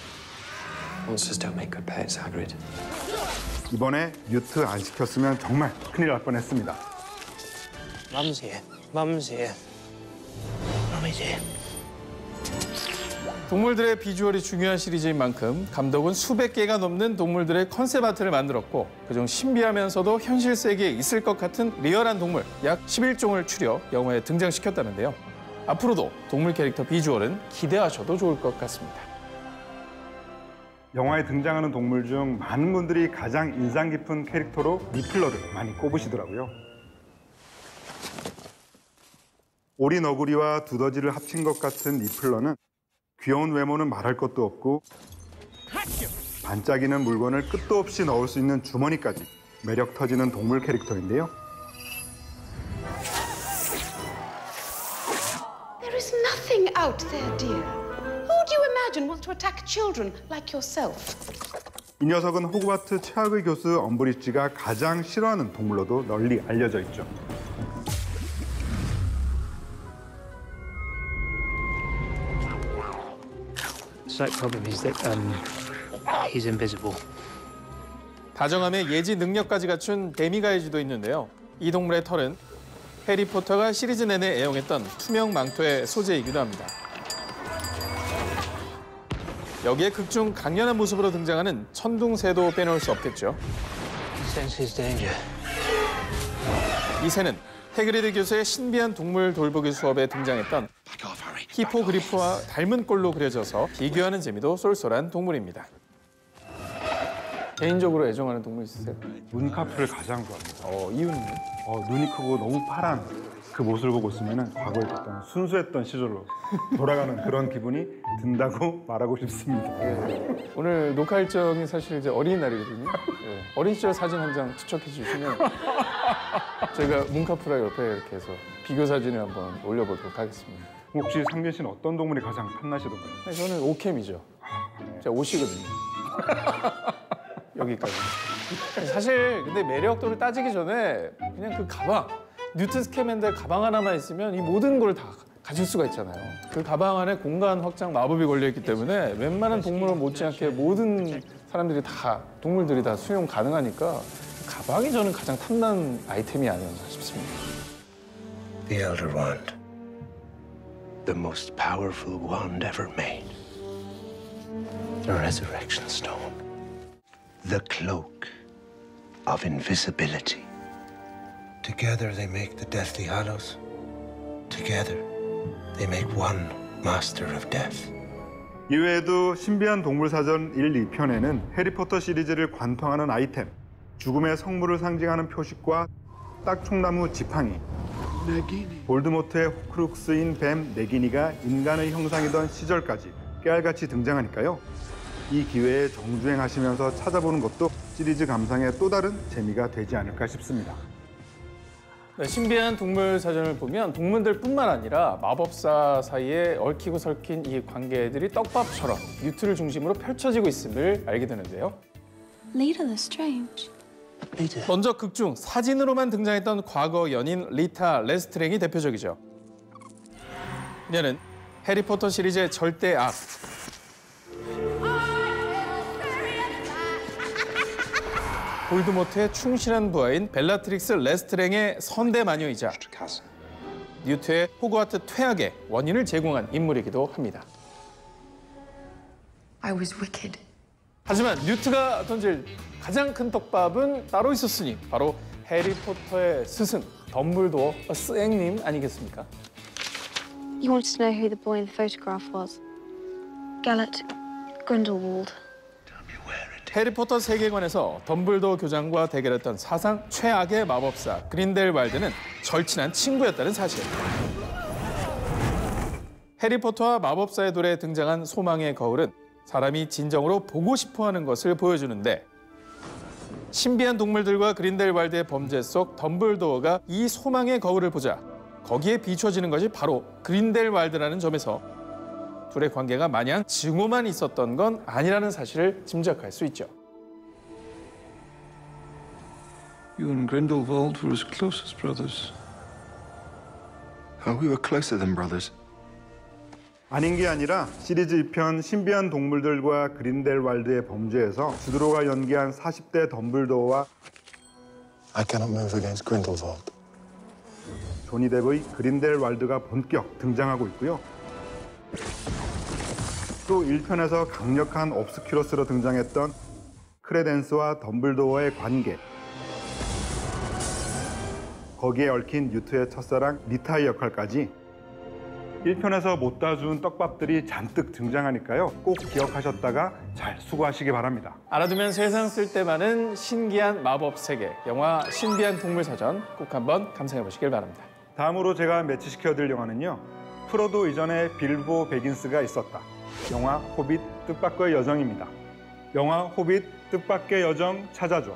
Monsters don't make good pets, Hagrid. 이번에 뉴트 안 시켰으면 정말 큰일 날 뻔했습니다. Mum's here. Mum's here. Mummy's here. 동물들의 비주얼이 중요한 시리즈인 만큼 감독은 수백 개가 넘는 동물들의 컨셉 아트를 만들었고 그중 신비하면서도 현실 세계에 있을 것 같은 리얼한 동물 약 11종을 추려 영화에 등장시켰다는데요. 앞으로도 동물 캐릭터 비주얼은 기대하셔도 좋을 것 같습니다. 영화에 등장하는 동물 중 많은 분들이 가장 인상 깊은 캐릭터로 니플러를 많이 꼽으시더라고요. 오리 너구리와 두더지를 합친 것 같은 니플러는 귀여운 외모는 말할 것도 없고 반짝이는 물건을 끝도 없이 넣을 수 있는 주머니까지 매력 터지는 동물 캐릭터인데요. There is nothing out there, dear. Who do you imagine wants to attack children like yourself? 이 녀석은 호그와트 최악의 교수 엄브리지가 가장 싫어하는 동물로도 널리 알려져 있죠. Slight problem is that he's invisible. 다정함의 예지 능력까지 갖춘 데미가이즈도 있는데요. 이 동물의 털은 해리포터가 시리즈 내내 애용했던 투명 망토의 소재이기도 합니다. 여기에 극중 강렬한 모습으로 등장하는 천둥새도 빼놓을 수 없겠죠. 이 새는 해그리드 교수의 신비한 동물 돌보기 수업에 등장했던 히포그리프와 닮은 꼴로 그려져서 비교하는 재미도 쏠쏠한 동물입니다. 개인적으로 애정하는 동물 있으세요? 문카프를 가장 좋아합니다. 이유는요? 눈이 크고 너무 파란 그 모습을 보고 있으면 과거에 있던 순수했던 시절로 돌아가는 그런 기분이 든다고 말하고 싶습니다. 오늘 녹화 일정이 사실 이제 어린이날이거든요. 어린 시절 사진 한 장 추천해 주시면 저희가 문카프랑 옆에 이렇게 해서 비교 사진을 한번 올려보도록 하겠습니다. 혹시 상진 씨는 어떤 동물이 가장 탐나시던가요? 저는 오캠이죠. 제가 옷이거든요. 여기까지. 사실 근데 매력도를 따지기 전에 그냥 그 가방, 뉴튼 스캐맨들 가방 하나만 있으면 이 모든 걸 다 가질 수가 있잖아요. 그 가방 안에 공간 확장 마법이 걸려있기 때문에 웬만한 동물은 못지않게 모든 사람들이 다, 동물들이 다 수용 가능하니까 가방이 저는 가장 탐난 아이템이 아니었나 싶습니다. The Elder Wand. The most powerful wand ever made. The Resurrection Stone. The Cloak of Invisibility. Together they make the Deathly Hallows. Together they make one Master of Death. 이외에도 신비한 동물사전 1, 2편에는 해리포터 시리즈를 관통하는 아이템, 죽음의 성물을 상징하는 표식과 딱총나무 지팡이, 볼드모트의 호크룩스인 뱀 네기니가 인간의 형상이던 시절까지 깨알같이 등장하니까요. 이 기회에 정주행하시면서 찾아보는 것도 시리즈 감상의 또 다른 재미가 되지 않을까 싶습니다. 네, 신비한 동물 사전을 보면 동물들뿐만 아니라 마법사 사이에 얽히고 설킨 이 관계들이 떡밥처럼 뉴트를 중심으로 펼쳐지고 있음을 알게 되는데요. Lita Lestrange. 먼저 극중 사진으로만 등장했던 과거 연인 리타 레스트랭이 대표적이죠. 그녀는 해리포터 시리즈의 절대 악, 볼드모트의 충실한 부하인 벨라트릭스 레스트랭의 선대 마녀이자 뉴트의 호그와트 퇴학의 원인을 제공한 인물이기도 합니다. I was wicked. 하지만 뉴트가 던질 가장 큰 떡밥은 따로 있었으니 바로 해리포터의 스승 덤블도어 스앵님 아니겠습니까? You wanted to know who the boy in the photograph was. Gellert Grindelwald. 해리포터 세계관에서 덤블도어 교장과 대결했던 사상 최악의 마법사 그린델왈드는 절친한 친구였다는 사실. 해리포터와 마법사의 돌에 등장한 소망의 거울은 사람이 진정으로 보고 싶어하는 것을 보여주는데 신비한 동물들과 그린델왈드의 범죄 속 덤블도어가 이 소망의 거울을 보자 거기에 비춰지는 것이 바로 그린델왈드라는 점에서 둘의 관계가 마냥 증오만 있었던 건 아니라는 사실을 짐작할 수 있죠. You and Grindelwald were as close as brothers. We were closer than brothers. 아닌 게 아니라 시리즈 2편 신비한 동물들과 그린델왈드의 범죄에서 주드로가 연기한 40대 덤블도어와 I cannot move against Grindelwald. 조니 뎁의 그린델왈드가 본격 등장하고 있고요. 또 1편에서 강력한 옵스큐러스로 등장했던 크레덴스와 덤블도어의 관계, 거기에 얽힌 뉴트의 첫사랑 리타의 역할까지 1편에서 못 따준 떡밥들이 잔뜩 등장하니까요. 꼭 기억하셨다가 잘 수고하시기 바랍니다. 알아두면 세상 쓸 데 많은 신기한 마법 세계, 영화 신비한 동물 사전 꼭 한번 감상해 보시길 바랍니다. 다음으로 제가 매치시켜드릴 영화는요. 프로도 이전에 빌보 베긴스가 있었다. 영화 호빗 뜻밖의 여정입니다. 영화 호빗 뜻밖의 여정 찾아줘.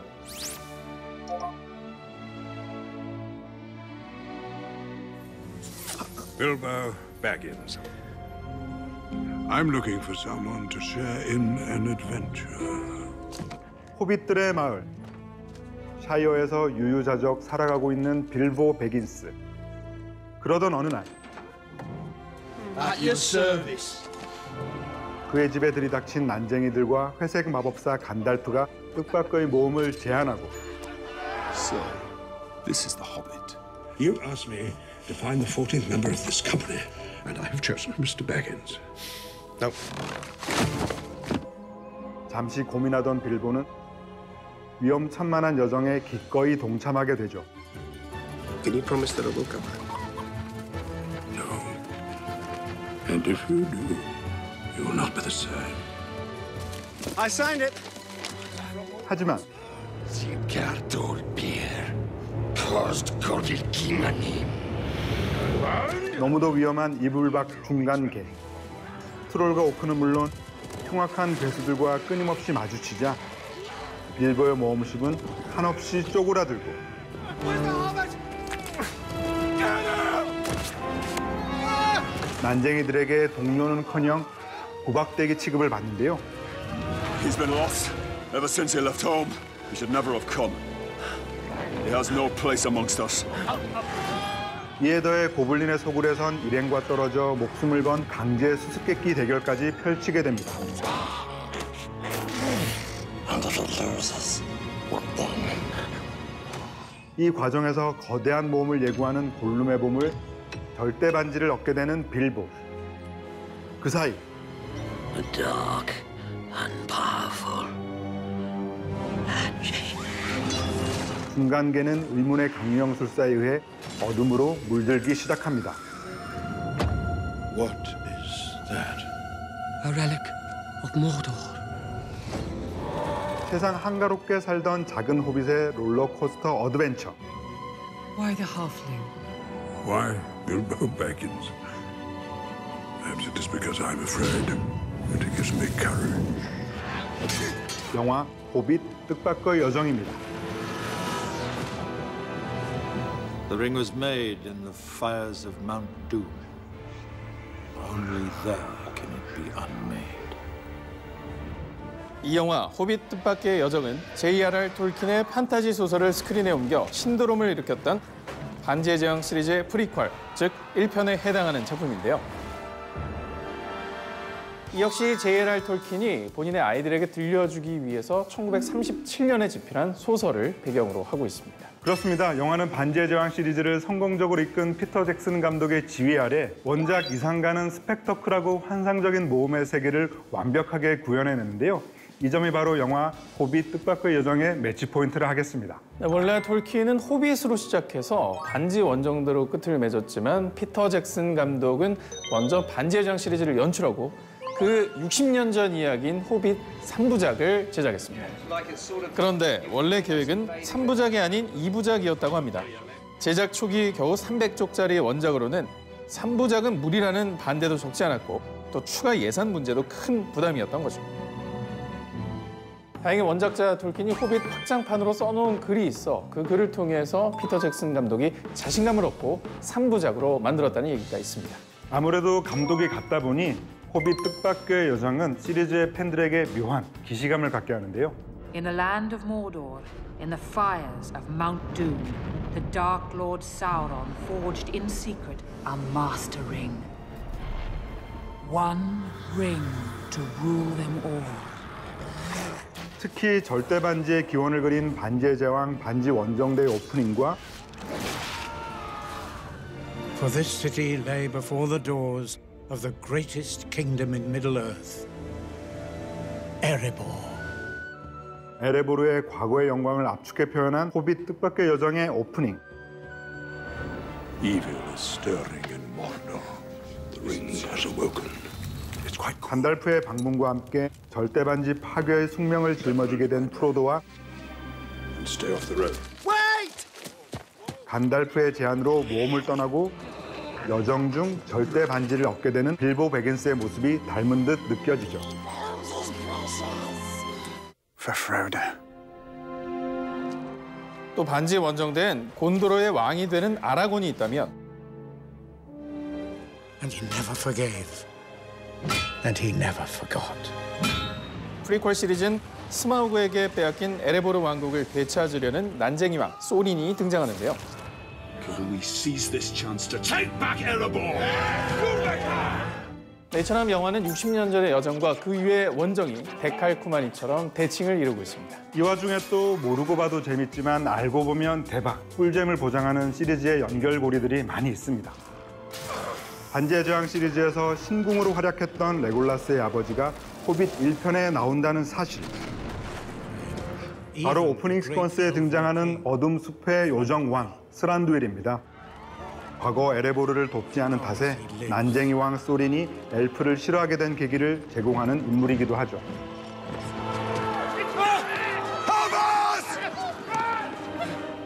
Bilbo Baggins. I'm looking for someone to share in an adventure. 호빗들의 마을. 샤이어에서 유유자적 살아가고 있는 빌보 베긴스. 그러던 어느 날 At your service. 그의 집에 들이닥친 난쟁이들과 회색 마법사 간달프가 뜻밖의 모험을 제안하고 So, this is the Hobbit. You asked me to find the 14th member of this company, and I have chosen Mr. Baggins. Now, 잠시 고민하던 빌보는 위험천만한 여정에 기꺼이 동참하게 되죠. can you promise that I will come back? No. And if you do, you will not be the same. I signed it. 하지만 너무도 위험한 이불박 중간계. 트롤과 오크는 물론 흉악한 괴수들과 끊임없이 마주치자 빌보의 모험식은 한없이 쪼그라들고 난쟁이들에게 동료는커녕 구박대기 취급을 받는데요. He's been lost ever since he left home. He should never have come. He has no place amongst us. 이에 더해 고블린의 소굴에 선 일행과 떨어져 목숨을 건 강제 수수께끼 대결까지 펼치게 됩니다. 이 과정에서 거대한 모험을 예고하는 골룸의 보물 절대 반지를 얻게 되는 빌보. 그 사이 중간계는 의문의 강령술사에 의해 어둠으로 물들기 시작합니다. What is that? A relic of Mordor. 세상 한가롭게 살던 작은 호빗의 롤러코스터 어드벤처. Why the halfling? Why Bilbo Baggins? Perhaps it is because I'm afraid, and it gives me courage. 영화 호빗 뜻밖의 여정입니다. The ring was made in the fires of Mount Doom. Only there can it be unmade. 이 영화 호빗 뜻밖의 여정은 J.R.R. 톨킨의 판타지 소설을 스크린에 옮겨 신드롬을 일으켰던 반지의 제왕 시리즈의 프리퀄, 즉 1편에 해당하는 작품인데요. 이 역시 J.R.R. 톨킨이 본인의 아이들에게 들려주기 위해서 1937년에 집필한 소설을 배경으로 하고 있습니다. 그렇습니다. 영화는 반지의 제왕 시리즈를 성공적으로 이끈 피터 잭슨 감독의 지휘 아래 원작 이상 가는 스펙터클하고 환상적인 모험의 세계를 완벽하게 구현해냈는데요. 이 점이 바로 영화 호빗 뜻밖의 여정의 매치 포인트를 하겠습니다. 원래 톨킨은 호빗으로 시작해서 반지 원정대로 끝을 맺었지만 피터 잭슨 감독은 먼저 반지의 제왕 시리즈를 연출하고 그 60년 전 이야기인 호빗 3부작을 제작했습니다. 그런데 원래 계획은 3부작이 아닌 2부작이었다고 합니다. 제작 초기 겨우 300쪽짜리 원작으로는 3부작은 무리라는 반대도 적지 않았고 또 추가 예산 문제도 큰 부담이었던 거죠. 다행히 원작자 톨킨이 호빗 확장판으로 써놓은 글이 있어 그 글을 통해서 피터 잭슨 감독이 자신감을 얻고 3부작으로 만들었다는 얘기가 있습니다. 아무래도 감독이 같다 보니 호빗 뜻밖의 여정은 시리즈의 팬들에게 묘한 기시감을 갖게 하는데요. In the land of Mordor, in the fires of Mount Doom, the Dark Lord Sauron forged in secret a master ring. One ring to rule them all. 특히 절대 반지의 기원을 그린 반지의 제왕 반지 원정대의 오프닝과 For this city lay before the doors of the greatest kingdom in Middle-earth, Erebor. 에레보르의 과거의 영광을 압축해 표현한 호빗 뜻밖의 여정의 오프닝. Evil is stirring in Mordor. The rings has awoken. It's quite 간달프의 방문과 함께 절대반지 파괴의 숙명을 짊어지게 된 프로도와 stay off the road. 간달프의 제안으로 모험을 떠나고 여정 중 절대 반지를 얻게 되는 빌보 베긴스의 모습이 닮은 듯 느껴지죠. For Frodo. 또 반지에 원정된 곤도로의 왕이 되는 아라곤이 있다면 And he never forgave. And he never forgot. 프리퀄 시리즈는 스마우그에게 빼앗긴 에레보르 왕국을 되찾으려는 난쟁이 왕 소린이 등장하는데요. Can we seize this chance to take back Erebor? 이처럼 영화는 60년 전의 여정과 그 이후의 원정이 데칼코마니처럼 대칭을 이루고 있습니다. 이 와중에 또 모르고 봐도 재밌지만 알고 보면 대박, 꿀잼을 보장하는 시리즈의 연결고리들이 많이 있습니다. 반지의 제왕 시리즈에서 신궁으로 활약했던 레골라스의 아버지가 호빗 1편에 나온다는 사실. 바로 오프닝 시퀀스에 등장하는 어둠 숲의 요정왕 스란두일입니다. 과거 에레보르를 돕지 않은 탓에 난쟁이 왕 소린이 엘프를 싫어하게 된 계기를 제공하는 인물이기도 하죠.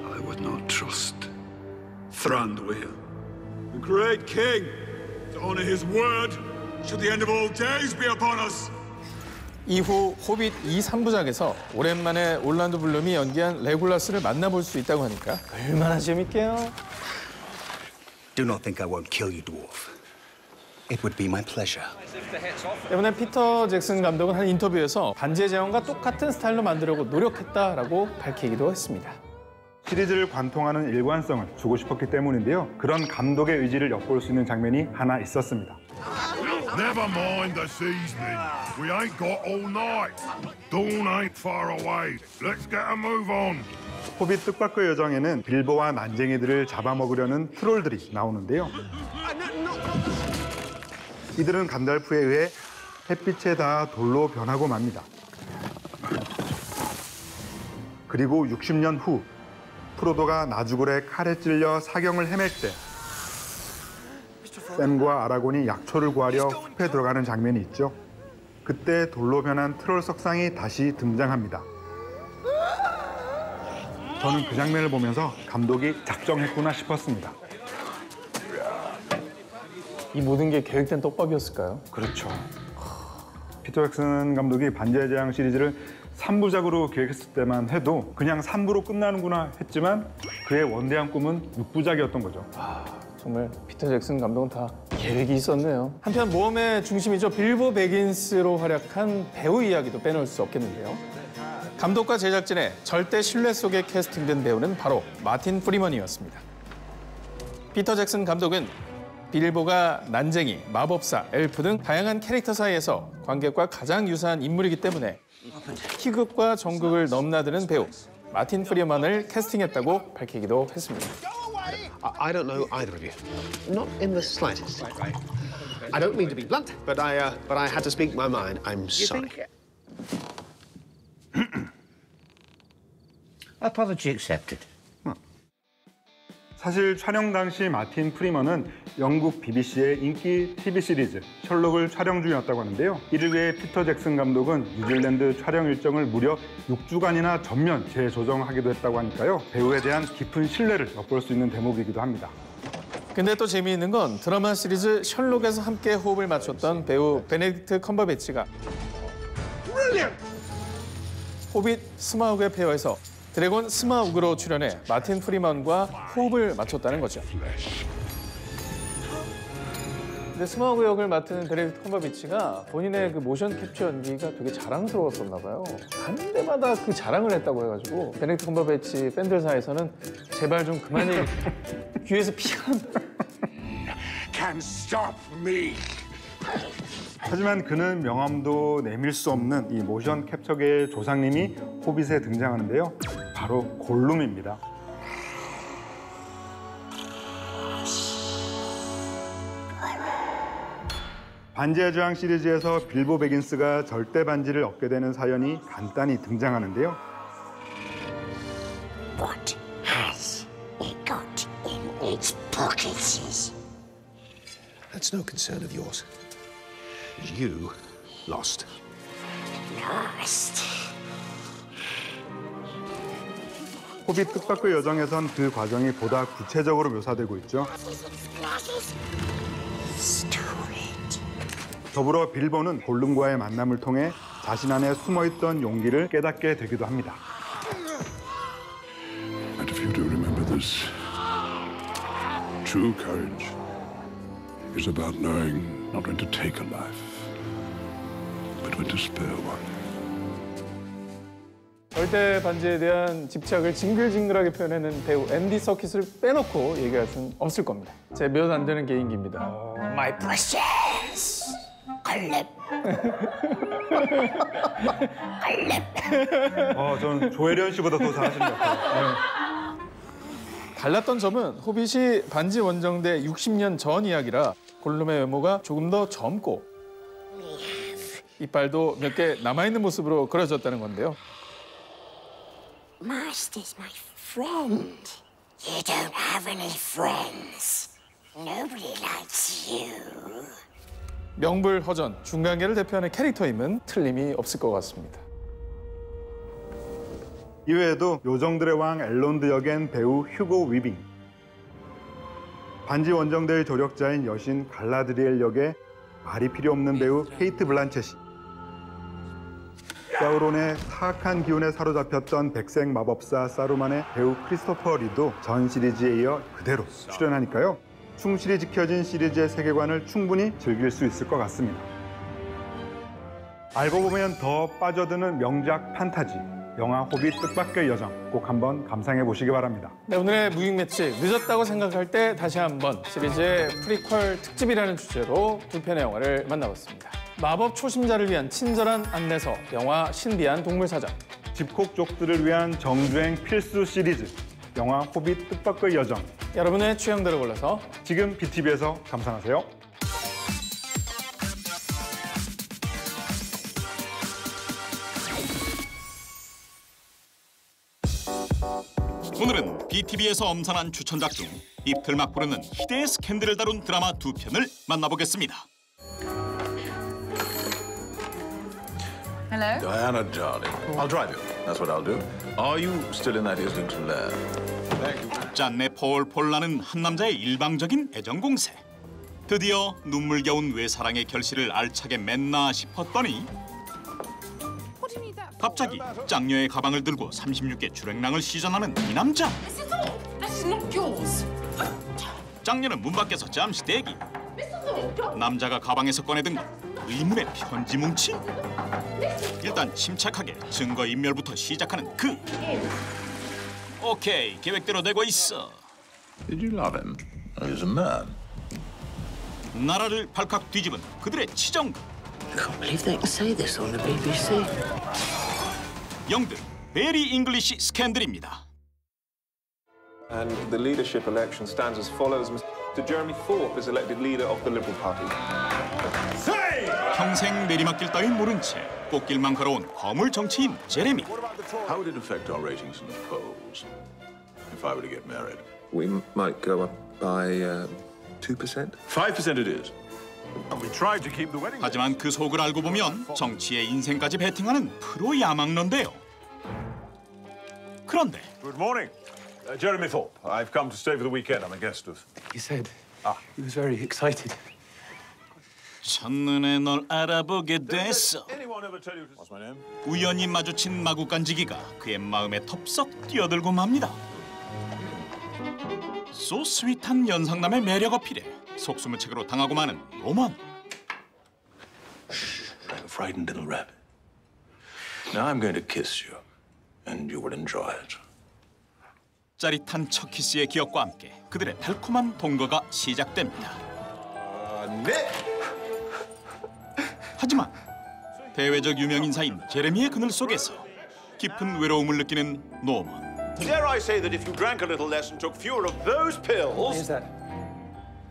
I would not trust Thranduil, the great king, to honor his word should the end of all days be upon us. 이후 호빗 2, 3부작에서 오랜만에 올란도 블룸이 연기한 레골라스를 만나볼 수 있다고 하니까 얼마나 재밌게요. Do not think I won't kill you, dwarf. It would be my pleasure. 이번에 피터 잭슨 감독은 한 인터뷰에서 반지의 제왕과 똑같은 스타일로 만들려고 노력했다라고 밝히기도 했습니다. 시리즈를 관통하는 일관성을 주고 싶었기 때문인데요. 그런 감독의 의지를 엿볼 수 있는 장면이 하나 있었습니다. Never mind this evening. We ain't got all night. Dawn ain't far away. Let's get a move on. 호빗 뜻밖의 여정에는 빌보와 난쟁이들을 잡아먹으려는 트롤들이 나오는데요. 이들은 간달프에 의해 햇빛에 닿아 돌로 변하고 맙니다. 그리고 60년 후 프로도가 나주골의 칼에 찔려 사경을 헤맬 때 샘과 아라곤이 약초를 구하려 숲에 들어가는 장면이 있죠. 그때 돌로 변한 트롤 석상이 다시 등장합니다. 저는 그 장면을 보면서 감독이 작정했구나 싶었습니다. 이 모든 게 계획된 떡밥이었을까요? 그렇죠. 피터 잭슨 감독이 반지의 제왕 시리즈를 3부작으로 기획했을 때만 해도 그냥 3부로 끝나는구나 했지만 그의 원대한 꿈은 6부작이었던 거죠. 정말 피터 잭슨 감독은 다 계획이 있었네요. 한편 모험의 중심이죠. 빌보 베긴스로 활약한 배우 이야기도 빼놓을 수 없겠는데요. 감독과 제작진의 절대 신뢰 속에 캐스팅된 배우는 바로 마틴 프리먼이었습니다. 피터 잭슨 감독은 빌보가 난쟁이, 마법사, 엘프 등 다양한 캐릭터 사이에서 관객과 가장 유사한 인물이기 때문에 희극과 정극을 넘나드는 배우 마틴 프리먼을 캐스팅했다고 밝히기도 했습니다. I don't know either of you. Not in the slightest. I don't mean to be blunt, but I had to speak my mind. I'm sorry. Apology accepted. 사실 촬영 당시 마틴 프리먼은 영국 BBC의 인기 TV 시리즈 셜록을 촬영 중이었다고 하는데요. 이를 위해 피터 잭슨 감독은 뉴질랜드 촬영 일정을 무려 6주간이나 전면 재조정하기도 했다고 하니까요. 배우에 대한 깊은 신뢰를 엿볼 수 있는 대목이기도 합니다. 근데 또 재미있는 건 드라마 시리즈 셜록에서 함께 호흡을 맞췄던 배우 베네딕트 컴버배치가 호빗 스마우그의 페어에서 드래곤 스마우그로 출연해 마틴 프리먼과 호흡을 맞췄다는 거죠. 근데 스마우그 역을 맡은 베네딕트 컴버비치가 본인의 그 모션 캡처 연기가 되게 자랑스러웠었나 봐요. 한 대마다 그 자랑을 했다고 해가지고 베네딕트 컴버비치 팬들 사이에서는 제발 좀 그만해 귀에서 피가 난다. Can stop me. 하지만 그는 명함도 내밀 수 없는 이 모션 캡처계의 조상님이 호빗에 등장하는데요. 바로 골룸입니다. 반지의 제왕 시리즈에서 빌보 베긴스가 절대 반지를 얻게 되는 사연이 간단히 등장하는데요. What has it got in its pockets? That's no concern of yours. You lost. 호빗 뜻밖의 여정에선 그 과정이 보다 구체적으로 묘사되고 있죠. 더불어 빌보는 골룸과의 만남을 통해 자신 안에 숨어있던 용기를 깨닫게 되기도 합니다. And if you do remember this, true courage is about knowing not when to take a life, but when to spare one. 절대 반지에 대한 집착을 징글징글하게 표현하는 배우 앤디 서킷을 빼놓고 얘기할 수는 없을 겁니다. 제 몇 안 되는 개인기입니다. My precious 걸랩. 걸랩. 전 조혜련 씨보다 더 잘하시는 것 같아요. 네. 달랐던 점은 호빗이 반지 원정대 60년 전 이야기라 골룸의 외모가 조금 더 젊고 이빨도 몇 개 남아있는 모습으로 그려졌다는 건데요. Master's my friend. You don't have any friends. Nobody likes you. 명불허전, 중간계를 대표하는 캐릭터임은 틀림이 없을 것 같습니다. 이외에도 요정들의 왕 엘론드 역엔 배우 휴고 위빙, 반지 원정대의 조력자인 여신 갈라드리엘 역의 말이 필요 없는 배우 케이트 블란쳇이, 사우론의 사악한 기운에 사로잡혔던 백색 마법사 사루만의 배우 크리스토퍼 리도 전 시리즈에 이어 그대로 출연하니까요. 충실히 지켜진 시리즈의 세계관을 충분히 즐길 수 있을 것 같습니다. 알고 보면 더 빠져드는 명작 판타지, 영화 호빗 뜻밖의 여정 꼭 한번 감상해 보시기 바랍니다. 네, 오늘의 무익 매치, 늦었다고 생각할 때 다시 한번 시리즈의 프리퀄 특집이라는 주제로 두 편의 영화를 만나봤습니다. 마법 초심자를 위한 친절한 안내서, 영화 신비한 동물사전. 집콕족들을 위한 정주행 필수 시리즈, 영화 호빗 뜻밖의 여정. 여러분의 취향대로 골라서 지금 BTV에서 감상하세요. 오늘은 BTV에서 엄선한 추천작 중 입틀 막 부르는 희대의 스캔들을 다룬 드라마 두 편을 만나보겠습니다. Hello? Diana, darling. I'll drive you. That's what I'll do. Are you still in that Islington lair? 짠내 폴폴 나는 한 남자의 일방적인 애정 공세. 드디어 눈물겨운 외사랑의 결실을 알차게 맺나 싶었더니 갑자기 짱녀의 가방을 들고 36개 주랭랑을 시전하는 이 남자. 짱녀는 문 밖에서 잠시 대기. 남자가 가방에서 꺼내든 건 의문의 편지 뭉치? 일단 침착하게 증거인멸부터 시작하는 그. 오케이, 계획대로 되고 있어. Did you love him? He's a man. 나라를 발칵 뒤집은 그들의 치정극. I can't believe they can say this on the BBC. 영들 베리 잉글리시 스캔들입니다. And the leadership election stands as follows. Mr. Jeremy Thorpe is elected leader of the Liberal Party. 평생 내리막길 따윈 모른 채 꽃길만 걸어온 거물 정치인 제레미. How would it affect our ratings in the polls if I were to get married? We might go up by 2%. 5% it is. And we tried to keep the wedding. 하지만 그 속을 알고 보면 정치의 인생까지 베팅하는 프로 야망론데요. 그런데 Good morning. Jeremy Thorpe. I've come to stay for the weekend. I'm a guest of... He said he was very excited. 첫눈에 널 알아보게 됐어. Anyone ever tell you what's my name? 우연히 마주친 마구간지기가 그의 마음에 텁썩 뛰어들고 맙니다. 소 스윗한 연상남의 매력 어필에 속수무 책으로 당하고 마는 로만. Like a frightened little rabbit. Now I'm going to kiss you, and you will enjoy it. 짜릿한 첫 키스의 기억과 함께 그들의 달콤한 동거가 시작됩니다. 네. 하지만 대외적 유명 인사인 제레미의 그늘 속에서 깊은 외로움을 느끼는 노먼. Dare I say that if you drank a little less and took fewer of those pills... Why is that?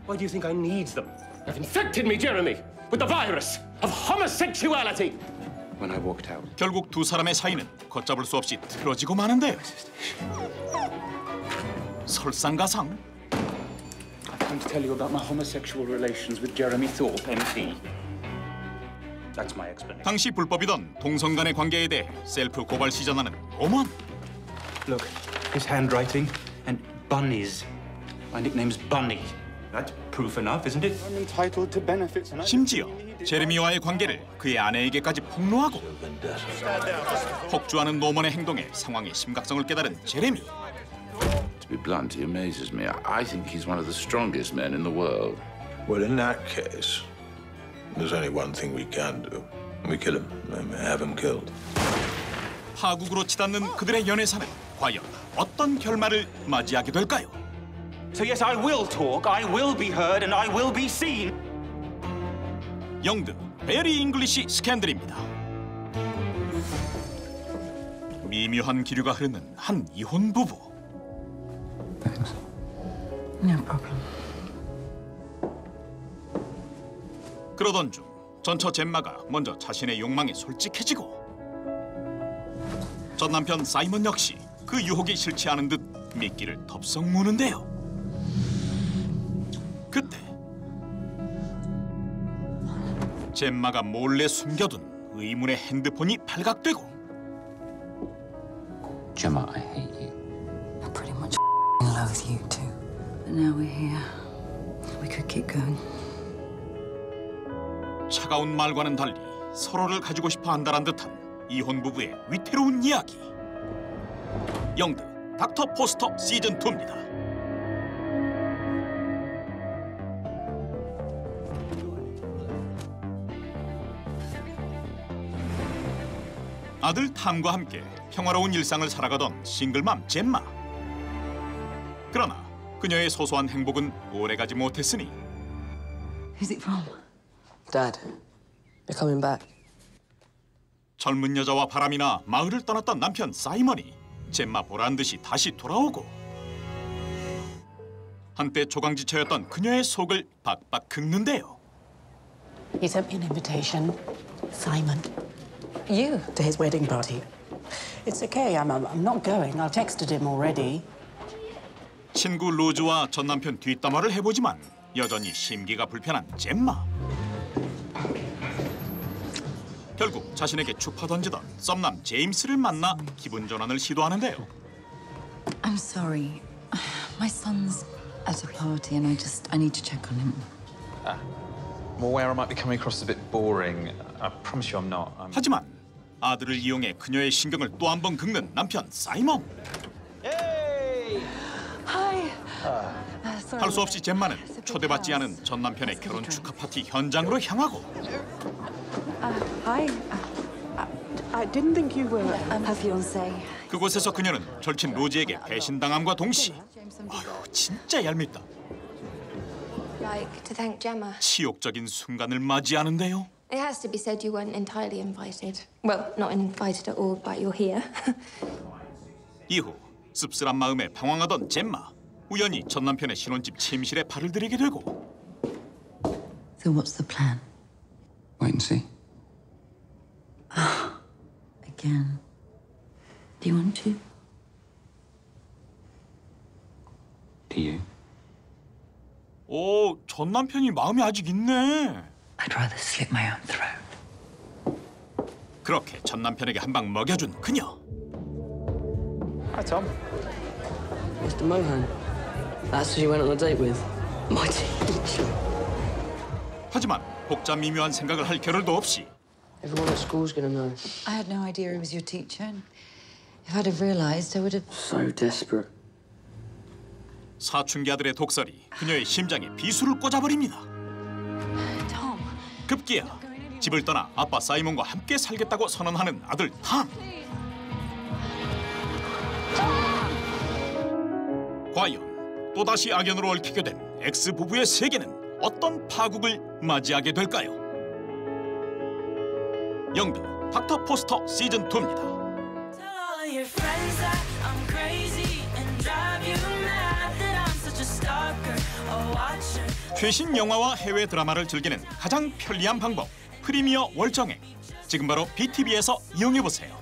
Why do you think I need them? They've infected me, Jeremy, with the virus of homosexuality. When I walked out. 결국 두 사람의 사이는 걷잡을 수 없이 틀어지고 마는데요. 설상가상 come to tell you about my homosexual relations with Jeremy Thorpe, MP. That's my explanation. 당시 불법이던 동성 간의 관계에 대해 셀프 고발 시전하는 로먼. Look, his handwriting and bunnies. My nickname's Bunny. That's proof enough, isn't it? I'm entitled to benefits. 심지어 제레미와의 관계를 그의 아내에게까지 폭로하고 폭주하는 노먼의 행동에 상황의 심각성을 깨달은 제레미. To be blunt, he amazes me. I think he's one of the strongest men in the world. Well, in that case, there's only one thing we can do. We kill him and have him killed. 파국으로 치닫는 그들의 연애사는 과연 어떤 결말을 맞이하게 될까요? So yes, I will talk, I will be heard, and I will be seen. 영드 베리 잉글리시 스캔들입니다. 미묘한 기류가 흐르는 한 이혼 부부. No problem. 그러던 중 전처 젬마가 먼저 자신의 욕망에 솔직해지고 전 남편 사이먼 역시 그 유혹이 싫지 않은 듯 미끼를 덥석 무는데요. 그때 젬마가 몰래 숨겨둔 의문의 핸드폰이 발각되고 Gemma, I hate you. I pretty much loathe you too. But now we're here. We could keep going. 차가운 말과는 달리 서로를 가지고 싶어 한다란 듯한 이혼 부부의 위태로운 이야기. 영드 닥터 포스터 시즌 2입니다. 아들 탐과 함께 평화로운 일상을 살아가던 싱글맘 젬마. 그러나 그녀의 소소한 행복은 오래가지 못했으니. Who's it from? Dad, you're coming back. 젊은 여자와 바람이나 마을을 떠났던 남편 사이먼이 젬마 보란 듯이 다시 돌아오고 한때 조강지처였던 그녀의 속을 박박 긁는데요. He sent me an invitation, Simon. You? To his wedding party. It's okay, I'm not going. I texted him already. 친구 로즈와 전 남편 뒷담화를 해보지만 여전히 심기가 불편한 젬마. 결국 자신에게 추파 던지던 썸남 제임스를 만나 기분 전환을 시도하는데요. I'm sorry. My son's at a party and I need to check on him. I'm aware I might be coming across a bit boring. I promise you I'm not. 하지만 아들을 이용해 그녀의 신경을 또 한 번 긁는 남편 사이먼. Hi. 할 수 없이 젬마는 초대받지 않은 전 남편의 결혼 축하 파티 현장으로 향하고. Hi. I didn't think you were her fiancé. 그곳에서 그녀는 절친 로즈에게 배신당함과 동시에 아유 진짜 얄밉다. Like to thank Gemma. 치욕적인 순간을 맞이하는데요. It has to be said you weren't entirely invited. Well, not invited at all, but you're here. 이후 씁쓸한 마음에 방황하던 젬마. 우연히 전 남편의 신혼집 침실에 발을 들이게 되고. So what's the plan? Wait and see. Again. Do you want to? Do you? 오, 전 남편이 마음이 아직 있네. I'd rather slit my own throat. 그렇게 전 남편에게 한 방 먹여준 그녀. Hi, Tom. Mr. Mohan. That's who you went on a date with. My teacher. 하지만 복잡 미묘한 생각을 할 겨를도 없이. Everyone at school's gonna know. I had no idea he was your teacher. And if I'd have realized, I would have... So desperate. 사춘기 아들의 독설이 그녀의 심장에 비수를 꽂아버립니다. Tom. 급기야 집을 떠나 아빠 사이먼과 함께 살겠다고 선언하는 아들 탐. 과연 또다시 악연으로 얽히게 된 엑스 부부의 세계는 어떤 파국을 맞이하게 될까요? 영드 닥터 포스터 시즌 2입니다. 최신 영화와 해외 드라마를 즐기는 가장 편리한 방법 프리미어 월정액. 지금 바로 BTV에서 이용해보세요.